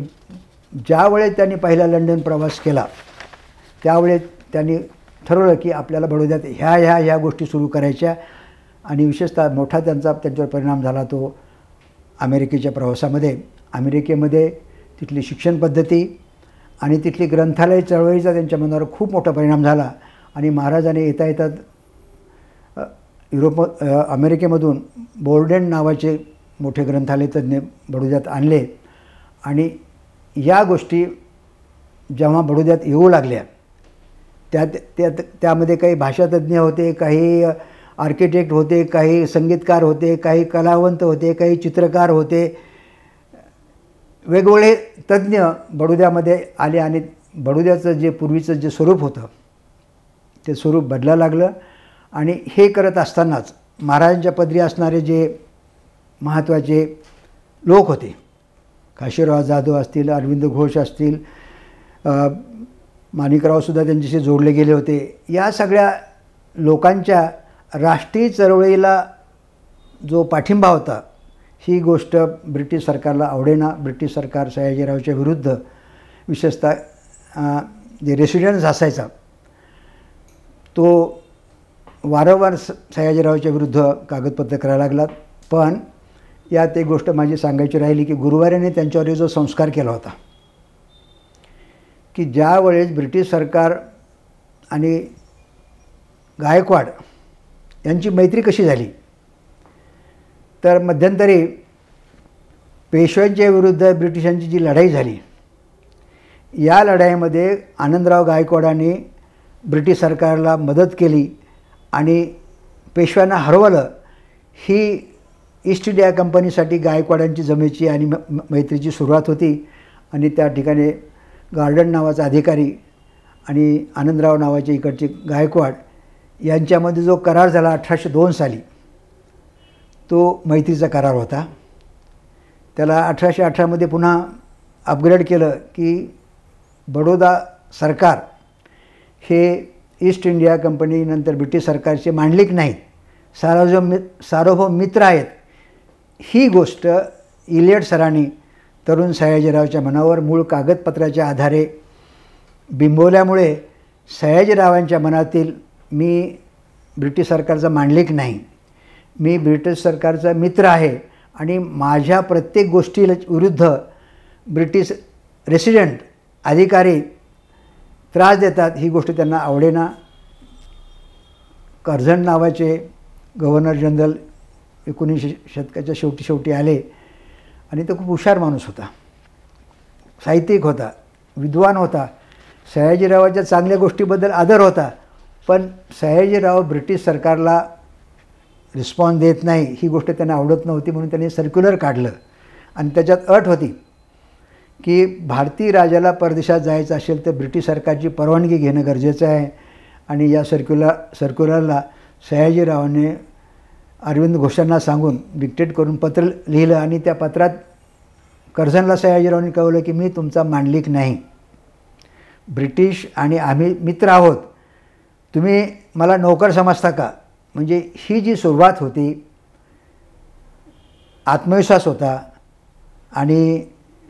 ज्यावेळेस त्यांनी पहिला लंडन प्रवास केला त्यावेळेस त्यांनी ठरवलं की आपल्याला बडोद्यात ह्या गोष्टी सुरू करायच्या. आणि विशेषतः मोठा त्यांच्यावर परिणाम झाला तो अमेरिकेच्या प्रवासामध्ये. अमेरिकेमध्ये तिथली शिक्षण पद्धती आणि तिथली ग्रंथालय चळवळीचा त्यांच्या मनावर खूप मोठा परिणाम झाला. आणि महाराजांनी येता अमेरिकेमधून बोर्डेन नावाचे मोठे ग्रंथालय तज्ज्ञ बडोद्यात आणले. आणि या गोष्टी जेव्हा बडोद्यात येऊ लागल्या त्यामध्ये काही भाषातज्ञ होते, काही आर्किटेक्ट होते, काही संगीतकार होते, काही कलावंत होते, काही चित्रकार होते, वेगवेगळे तज्ज्ञ बडोद्यामध्ये आले. आणि बडोद्याचं जे पूर्वीचं जे स्वरूप होतं ते स्वरूप बदलायला लागलं. आणि हे करत असतानाच महाराजांच्या पदरी असणारे जे महत्त्वाचे लोक होते, काशीराव जाधव असतील, अरविंद घोष असतील, माणिकरावसुद्धा त्यांच्याशी जोडले गेले होते. या सगळ्या लोकांच्या राष्ट्रीय चळवळीला जो पाठिंबा होता ही गोष्ट ब्रिटिश सरकारला आवडेना. ब्रिटिश सरकार सयाजीरावच्या विरुद्ध, विशेषतः जे रेसिडेन्स असायचा तो वारंवार सयाजीरावच्या विरुद्ध कागदपत्र करायला लागला. पण यात एक गोष्ट माझी सांगायची राहिली की गुरुवाऱ्याने त्यांच्यावर जो संस्कार केला होता की ज्या वेळेस ब्रिटिश सरकार आणि गायकवाड यांची मैत्री कशी झाली तर मध्यंतरी पेशव्यांच्या विरुद्ध ब्रिटिशांची जी लढाई झाली या लढाईमध्ये आनंदराव गायकवाडांनी ब्रिटिश सरकारला मदत केली आणि पेशव्यांना हरवलं. ही ईस्ट इंडिया कंपनीसाठी गायकवाडांची जमेची आणि मैत्रीची सुरुवात होती. आणि त्या ठिकाणी गार्डन नावाचा अधिकारी आणि आनंदराव नावाचे इकडचे गायकवाड यांच्यामध्ये जो करार झाला 1802 साली तो मैत्रीचा करार होता. त्याला 1818मध्ये पुन्हा अपग्रेड केलं की बडोदा सरकार हे ईस्ट इंडिया कंपनी नंतर ब्रिटिश सरकारचे मांडलिक नाहीत, सार्वभौम मित्र आहेत. ही गोष्ट इलियट सरांनी तरुण सयाजीरावच्या मनावर मूळ कागदपत्राच्या आधारे बिंबवल्यामुळे सयाजीरावांच्या मनातील मी ब्रिटिश सरकारचा मांडलिक नाही, मी ब्रिटिश सरकारचा मित्र आहे आणि माझ्या प्रत्येक गोष्टी विरुद्ध ब्रिटिश रेसिडेंट अधिकारी त्रास देतात ही गोष्ट त्यांना आवडेना. कर्झन नावाचे गव्हर्नर जनरल 19 शतकाच्या शेवटी आले आणि तो खूप हुशार माणूस होता, साहित्यिक होता, विद्वान होता. सयाजीरावाच्या चांगल्या गोष्टीबद्दल आदर होता. पण सयाजीराव ब्रिटिश सरकारला रिस्पॉन्स देत नाही ही गोष्ट त्यांना आवडत नव्हती. म्हणून त्यांनी सर्क्युलर काढलं आणि त्याच्यात अट होती की भारतीय राजाला परदेशात जायचं असेल तर ब्रिटिश सरकारची परवानगी घेणं गरजेचं आहे. आणि या सर्क्युलरला सयाजीरावाने अरविंद घोषांना सांगून डिक्टेट करून पत्र लिहिलं आणि त्या पत्रात कर्झनला सयाजीरावांनी कळवलं की मी तुमचा मांडलिक नाही, ब्रिटिश आणि आम्ही मित्र आहोत, तुम्ही मला नोकर समजता का. म्हणजे ही जी सुरुवात होती, आत्मविश्वास होता आणि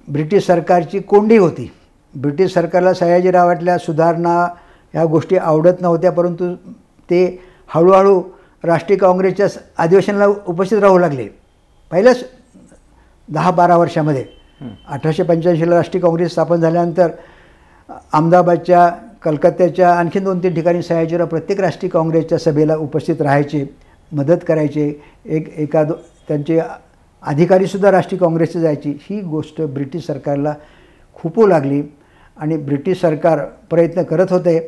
ब्रिटिश सरकारची कोंडी होती. ब्रिटिश सरकारला सयाजीरावातल्या सुधारणा ह्या गोष्टी आवडत नव्हत्या, परंतु ते हळूहळू राष्ट्रीय काँग्रेसच्या अधिवेशनाला उपस्थित राहू लागले. पहिल्याच 10-12 वर्षामध्ये 1885ला राष्ट्रीय काँग्रेस स्थापन झाल्यानंतर अहमदाबादच्या कलकत्त्याच्या आणखी 2-3 ठिकाणी सयाजीराव प्रत्येक राष्ट्रीय काँग्रेसच्या सभेला उपस्थित राहायचे, मदत करायचे. त्यांचे अधिकारीसुद्धा राष्ट्रीय काँग्रेसचे जायची. ही गोष्ट ब्रिटिश सरकारला खूपू लागली आणि ब्रिटिश सरकार प्रयत्न करत होते.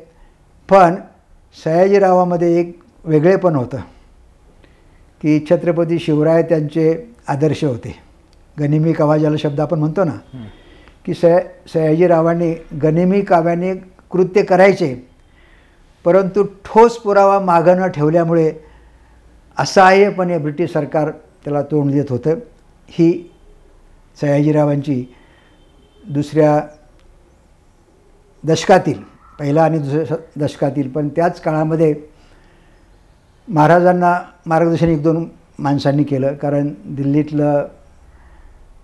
पण सयाजीरावामध्ये एक वेगळेपण होतं की छत्रपती शिवराय त्यांचे आदर्श होते. गनिमी कावा ज्याला शब्द आपण म्हणतो ना, की सयाजीरावांनी गनिमी काव्याने कृत्य करायचे, परंतु ठोस पुरावा मागं न ठेवल्यामुळे असहाय्यपणे ब्रिटिश सरकार त्याला तोंड देत होतं. ही सयाजीरावांची दुसऱ्या दशकातील, पहिल्या आणि दुसऱ्या दशकातील, पण त्याच काळामध्ये महाराजांना मार्गदर्शन 1-2 माणसांनी केलं. कारण दिल्लीतलं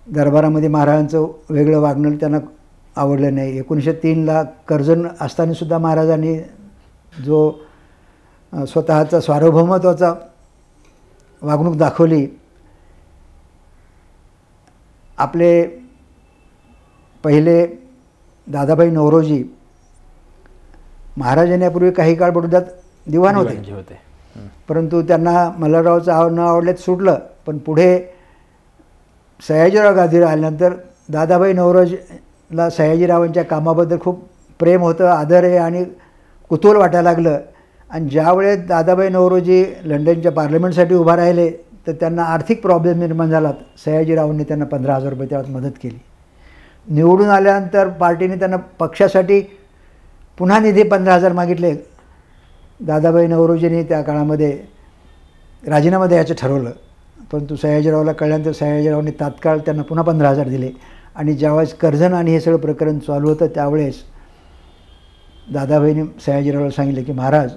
दरबारामध्ये महाराजांचं वेगळं वागणं त्यांना आवडलं नाही. 1903ला कर्जन असतानासुद्धा महाराजांनी जो स्वतःचा सार्वभौमत्वाचा वागणूक दाखवली. आपले पहिले दादाभाई नौरोजी महाराज येण्यापूर्वी काही काळ बडोद्यात दिवाण होते, परंतु त्यांना मल्हाररावचं न आवडल्यात सुटलं. पण पुढे सयाजीराव गादीवर आल्यानंतर दादाभाई नौरोजीला सयाजीरावांच्या कामाबद्दल खूप प्रेम होतं, आदर आहे आणि कुतूहल वाटायला लागलं. आणि ज्यावेळेस दादाभाई नौरोजी लंडनच्या पार्लमेंटसाठी उभा राहिले तर त्यांना आर्थिक प्रॉब्लेम निर्माण झाला. सयाजीरावांनी त्यांना 15,000 रुपये त्यात मदत केली. निवडून आल्यानंतर पार्टीने त्यांना पक्षासाठी पुन्हा निधी 15,000 मागितले. दादाभाई नौरोजींनी त्या काळामध्ये राजीनामा द्यायचं ठरवलं, परंतु सयाजीरावला कळल्यानंतर सयाजीरावांनी तात्काळ त्यांना पुन्हा 15,000 दिले. आणि ज्यावेळेस कर्जन आणि हे सगळं प्रकरण चालू होतं त्यावेळेस दादाभाईंनी सयाजीरावला सांगितलं की महाराज,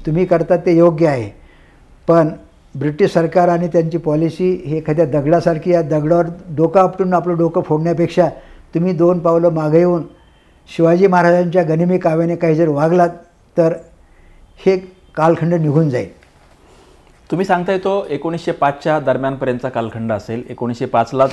तुम्ही करतात ते योग्य आहे, पण ब्रिटिश सरकार आणि त्यांची पॉलिसी ही एखाद्या दगडासारखी, या दगडावर डोकं आपटून आपलं डोकं फोडण्यापेक्षा तुम्ही 2 पावलं मागे येऊन शिवाजी महाराजांच्या गनिमी काव्याने काही जर वागलात तर हे कालखंड निघून जाईल. तुम्ही सांगताय तो 1905च्या दरम्यानपर्यंतचा कालखंड असेल. 1905लाच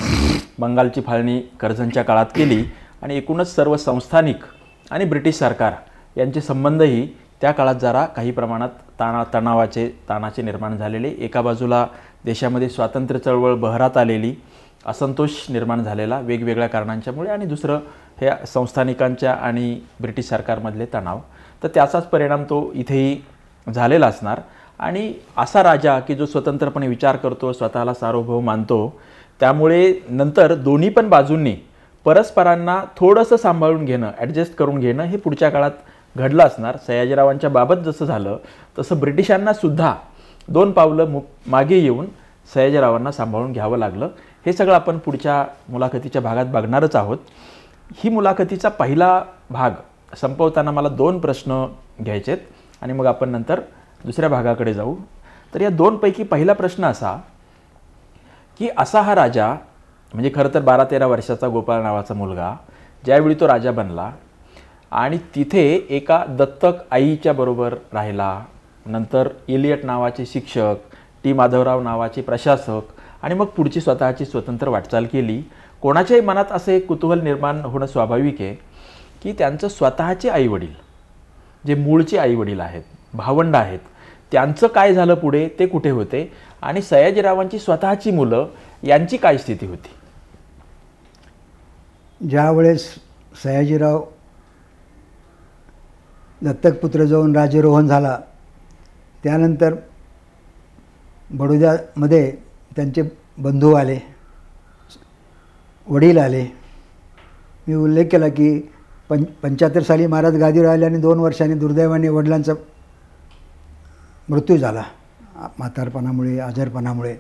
बंगालची फाळणी कर्जनच्या काळात केली आणि एकूणच सर्व संस्थानिक आणि ब्रिटिश सरकार यांचे संबंधही त्या काळात जरा काही प्रमाणात ताणाचे निर्माण झालेले. एका बाजूला देशामध्ये स्वातंत्र्य चळवळ बहरात आलेली, असंतोष निर्माण झालेला वेगवेगळ्या कारणांच्यामुळे, आणि दुसरं हे संस्थानिकांच्या आणि ब्रिटिश सरकारमधले तणाव. तर त्याचाच परिणाम तो इथेही झालेला असणार. आणि असा राजा की जो स्वतंत्रपणे विचार करतो, स्वतःला सार्वभौम मानतो, त्यामुळे नंतर दोन्ही पण बाजूंनी परस्परांना थोडंसं सांभाळून घेणं, ॲडजस्ट करून घेणं हे पुढच्या काळात घडलं असणार. सयाजीरावांच्या बाबत जसं झालं तसं ब्रिटिशांना सुद्धा 2 पावलं मागे येऊन सयाजीरावांना सांभाळून घ्यावं लागलं. हे सगळं आपण पुढच्या मुलाखतीच्या भागात बघणारच आहोत. ही मुलाखतीचा पहिला भाग संपवताना मला 2 प्रश्न घ्यायचे आहेत आणि मग आपण नंतर दुसऱ्या भागाकडे जाऊ. तर या 2 पैकी पहिला प्रश्न असा की असा हा राजा, म्हणजे खरं तर 12-13 वर्षाचा गोपाळ नावाचा मुलगा, ज्यावेळी तो राजा बनला आणि तिथे एका दत्तक आईच्या बरोबर राहिला, नंतर एलियट नावाचे शिक्षक, टी माधवराव नावाचे प्रशासक, आणि मग पुढची स्वतःची स्वतंत्र वाटचाल केली. कोणाच्याही मनात असे एक कुतूहल निर्माण होणं स्वाभाविक आहे की त्यांचं स्वतःचे आईवडील, जे मूळचे आईवडील आहेत, भावंड आहेत, त्यांचं काय झालं पुढे, ते कुठे होते, आणि सयाजीरावांची स्वतःची मुलं यांची काय स्थिती होती. ज्यावेळेस सयाजीराव दत्तकपुत्र जाऊन राज्यारोहण झाला त्यानंतर बडोद्यामध्ये त्यांचे बंधू आले, वडील आले. मी उल्लेख केला की 75 साली महाराज गादीवर आले आणि 2 वर्षांनी दुर्दैवाने वडिलांचा मृत्यू झाला म्हातारपणामुळे, आजारपणामुळे.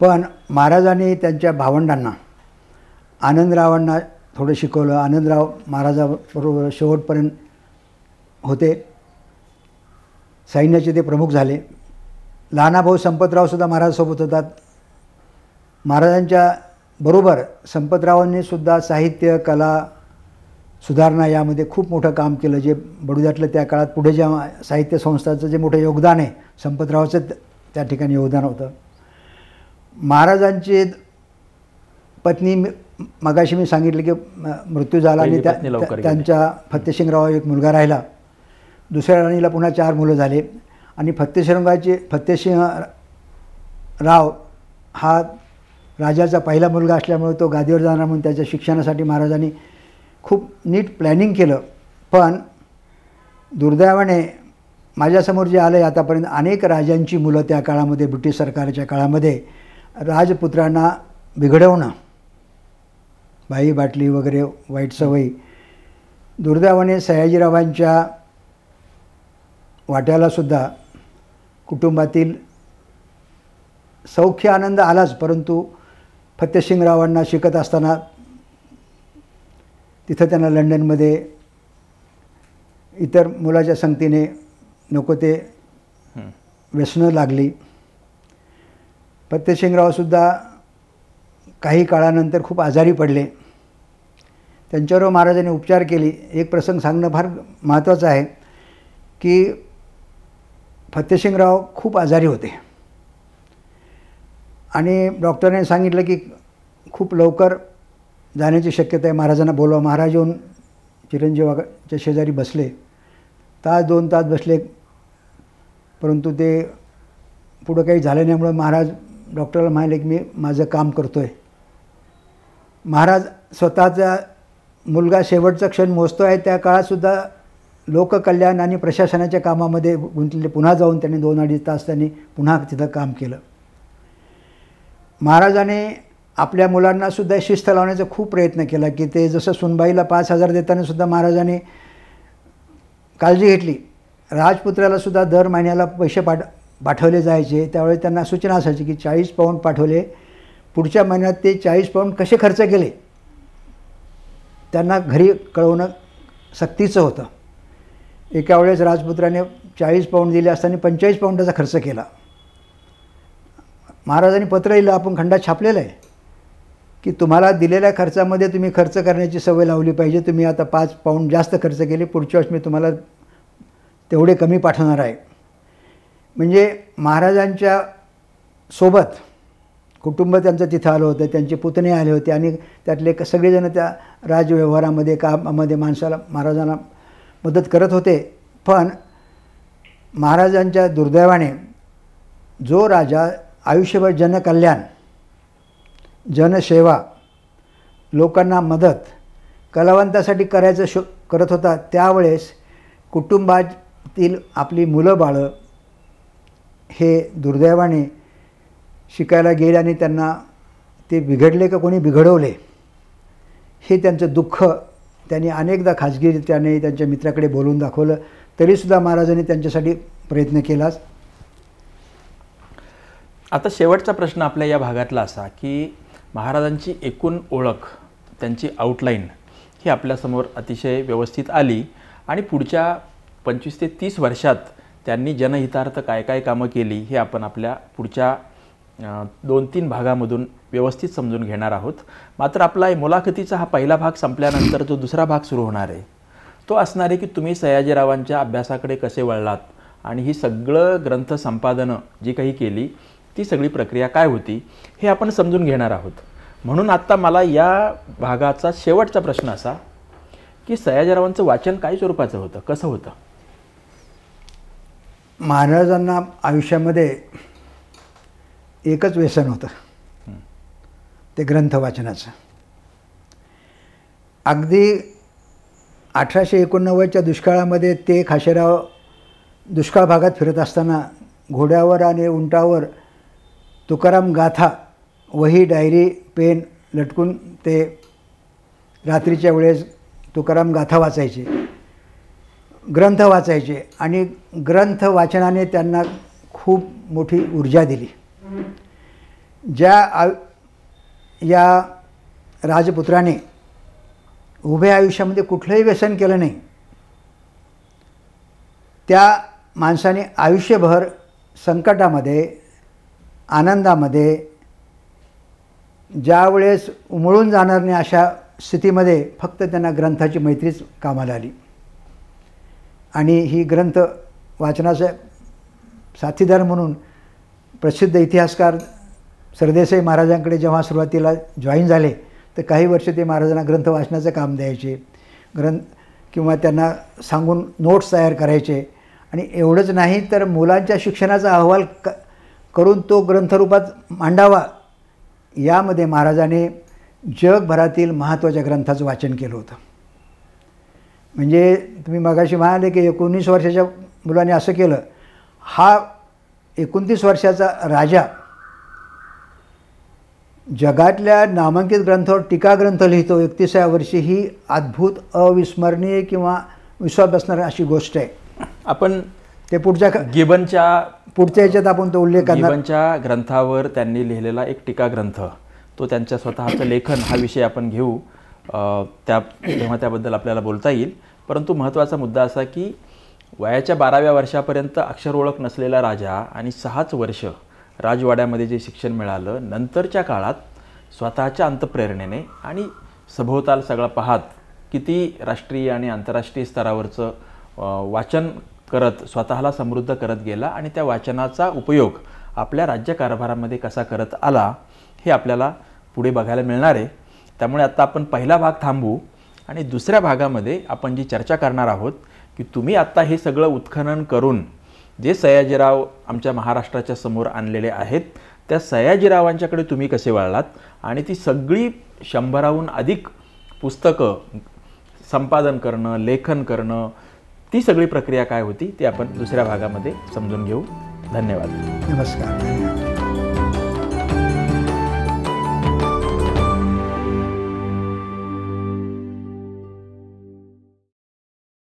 पण महाराजांनी त्यांच्या भावंडांना, आनंदरावांना थोडं शिकवलं. आनंदराव महाराजाबरोबर शेवटपर्यंत होते, सैन्याचे ते प्रमुख झाले. लहाना भाऊ संपतरावसुद्धा महाराजांसोबत होतात. महाराजांच्या बरोबर संपतरावांनी सुद्धा साहित्य, कला सुधारणा यामध्ये खूप मोठं काम केलं. जे बडोद्यातलं त्या काळात पुढे ज्या साहित्य संस्थाचं जे मोठं योगदान आहे, संपतरावाचं त्या ठिकाणी योगदान होतं. महाराजांची पत्नी मगाशी मी सांगितलं की मृत्यू झाला आणि पहिली पत्नी लवकर गेली. त्यांच्या फत्तेसिंगराव एक मुलगा राहिला. दुसऱ्या राणीला पुन्हा 4 मुलं झाले आणि फत्तेसिंग राव हा राजाचा पहिला मुलगा असल्यामुळे तो गादीवर जाणार म्हणून त्याच्या शिक्षणासाठी महाराजांनी खूप नीट प्लॅनिंग केलं. पण दुर्दैवाने माझ्यासमोर जे आलं आहे आतापर्यंत, अनेक राजांची मुलं त्या काळामध्ये, ब्रिटिश सरकारच्या काळामध्ये राजपुत्रांना बिघडवणं, बाई बाटली वगैरे वाईट सवयी, दुर्दैवाने सयाजीरावांच्या वाट्यालासुद्धा कुटुंबातील सौख्य आनंद आलाच, परंतु फत्तेसिंगरावांना शिकत असताना तिथं त्यांना लंडनमध्ये इतर मुलाच्या संगतीने नको ते व्यसनं लागली. फत्तेसिंगरावसुद्धा काही काळानंतर खूप आजारी पडले. त्यांच्यावर महाराजांनी उपचार केले. एक प्रसंग सांगणं फार महत्त्वाचं आहे की फत्तेसिंगराव खूप आजारी होते आणि डॉक्टरने सांगितलं की खूप लवकर जाण्याची शक्यता आहे, महाराजांना बोलवा. महाराज येऊन चिरंजीवाच्या शेजारी बसले. 2 तास बसले, परंतु ते पुढं काही झालं नाहीमुळे महाराज डॉक्टरला म्हणाले की मी माझं काम करतो आहे. महाराज स्वतःचा मुलगा शेवटचा क्षण मोजतो आहे त्या काळातसुद्धा लोककल्याण आणि प्रशासनाच्या कामामध्ये गुंतलेले. पुन्हा जाऊन त्यांनी 2-2.5 तास त्यांनी पुन्हा तिथं काम केलं. महाराजाने आपल्या मुलांनासुद्धा शिस्त लावण्याचा खूप प्रयत्न केला की ते जसं सुनबाईला 5,000 देतानासुद्धा महाराजांनी काळजी घेतली. राजपुत्रालासुद्धा दर महिन्याला पैसे पाठवले जायचे. त्यावेळी त्यांना सूचना असायची की 40 पाऊंड पाठवले, पुढच्या महिन्यात ते 40 पाऊंड कसे खर्च केले त्यांना घरी कळवणं सक्तीचं होतं. एका वेळेस राजपुत्राने 40 पाऊंड दिले असताना 45 पाऊंडाचा खर्च केला. महाराजांनी पत्र लिहिलं, आपण खंडात छापलेलं आहे की तुम्हाला दिलेल्या खर्चामध्ये तुम्ही खर्च करण्याची सवय लावली पाहिजे. तुम्ही आता 5 पाऊंड जास्त खर्च केले, पुढच्या वेळेस मी तुम्हाला तेवढे कमी पाठवणार आहे. म्हणजे महाराजांच्या सोबत कुटुंब त्यांचं तिथं आलं होतं, त्यांचे पुतणे आले होते आणि त्यातले सगळेजण त्या राजव्यवहारामध्ये कामामध्ये महाराजांना मदत करत होते. पण महाराजांच्या दुर्दैवाने जो राजा आयुष्यभर जनकल्याण, जनसेवा, लोकांना मदत, कलावंतासाठी करायचं करत होता, त्यावेळेस कुटुंबातील आपली मुलं बाळं हे दुर्दैवाने शिकायला गेले आणि त्यांना ते बिघडले का कोणी बिघडवले हे त्यांचं दुःख त्यांनी अनेकदा खाजगीरित्याने त्यांच्या मित्राकडे बोलून दाखवलं. तरीसुद्धा महाराजांनी त्यांच्यासाठी प्रयत्न केलाच. आता शेवटचा प्रश्न आपल्या या भागातला असा की महाराजांची एकूण ओळख, त्यांची आउटलाईन ही आपल्यासमोर अतिशय व्यवस्थित आली आणि पुढच्या 25 ते 30 वर्षात त्यांनी जनहितार्थ काय काय कामं केली हे आपण आपल्या पुढच्या 2-3 भागामधून व्यवस्थित समजून घेणार आहोत. मात्र आपला मुलाखतीचा हा पहिला भाग संपल्यानंतर जो दुसरा भाग सुरू होणार आहे तो असणार आहे की तुम्ही सयाजीरावांच्या अभ्यासाकडे कसे वळलात आणि ही सगळं ग्रंथ संपादनं जी काही केली ती सगळी प्रक्रिया काय होती हे आपण समजून घेणार आहोत. म्हणून आत्ता मला या भागाचा शेवटचा प्रश्न असा की सयाजीरावांचं वाचन काय स्वरूपाचं होतं, कसं होतं? महाराजांना आयुष्यामध्ये एकच व्यसन होतं, ते ग्रंथ वाचनाचं. अगदी 1889च्या दुष्काळामध्ये ते खाशेराव दुष्काळ भागात फिरत असताना घोड्यावर आणि उंटावर तुकाराम गाथा, वही, डायरी, पेन लटकून ते रात्रीच्या वेळेस तुकाराम गाथा वाचायचे, ग्रंथ वाचायचे आणि ग्रंथ वाचनाने त्यांना खूप मोठी ऊर्जा दिली. या राजपुत्राने उभ्या आयुष्यामध्ये कुठलंही व्यसन केलं नाही, त्या माणसाने आयुष्यभर संकटामध्ये, आनंदामध्ये, ज्या वेळेस उमळून जाणार नाही अशा स्थितीमध्ये फक्त त्यांना ग्रंथाची मैत्रीच कामाला आली. आणि ही ग्रंथ वाचनाचा साथीदार म्हणून प्रसिद्ध इतिहासकार सरदेसाई महाराजांकडे जेव्हा सुरुवातीला जॉईन झाले तर काही वर्ष ते महाराजांना ग्रंथ वाचनाचं काम द्यायचे, किंवा त्यांना सांगून नोट्स तयार करायचे. आणि एवढंच नाही तर मुलांच्या शिक्षणाचा अहवाल करून तो ग्रंथरूपात मांडावा, यामध्ये महाराजांनी जगभरातील महत्त्वाच्या ग्रंथाचं वाचन केलं होतं. म्हणजे तुम्ही मगाशी म्हणाले की 19 वर्षाच्या मुलाने असं केलं. हा 29 वर्षाचा राजा जगातल्या नामांकित ग्रंथावर टीकाग्रंथ लिहितो 31व्या वर्षी, ही अद्भुत, अविस्मरणीय किंवा विश्वास बसणारी अशी गोष्ट आहे. आपण ते पुढच्या ह्याच्यात आपण तो उल्लेख करणार. गिबनच्या ग्रंथावर त्यांनी लिहिलेला एक टीकाग्रंथ, तो त्यांच्या स्वतःचं लेखन, हा विषय आपण घेऊ तेव्हा त्याबद्दल आपल्याला बोलता येईल. परंतु महत्त्वाचा मुद्दा असा की वयाच्या 12व्या वर्षापर्यंत अक्षर ओळख नसलेला राजा आणि 6च वर्ष राजवाड्यामध्ये जे शिक्षण मिळालं, नंतरच्या काळात स्वतःच्या अंतप्रेरणेने आणि सभोवताल सगळा पाहत किती राष्ट्रीय आणि आंतरराष्ट्रीय स्तरावरचं वाचन करत स्वतःला समृद्ध करत गेला आणि त्या वाचनाचा उपयोग आपल्या राज्यकारभारामध्ये कसा करत आला, हे आपल्याला पुढे बघायला मिळणार आहे. त्यामुळे आता आपण पहिला भाग थांबवू आणि दुसऱ्या भागामध्ये आपण जी चर्चा करणार आहोत की तुम्ही आत्ता हे सगळं उत्खनन करून जे सयाजीराव आमच्या महाराष्ट्राच्या समोर आणलेले आहेत, त्या सयाजीरावांच्याकडे तुम्ही कसे वळलात आणि ती सगळी 100हून अधिक पुस्तकं संपादन करणं, लेखन करणं, ती सगळी प्रक्रिया काय होती, ती आपण दुसऱ्या भागामध्ये समजून घेऊ. धन्यवाद. नमस्कार.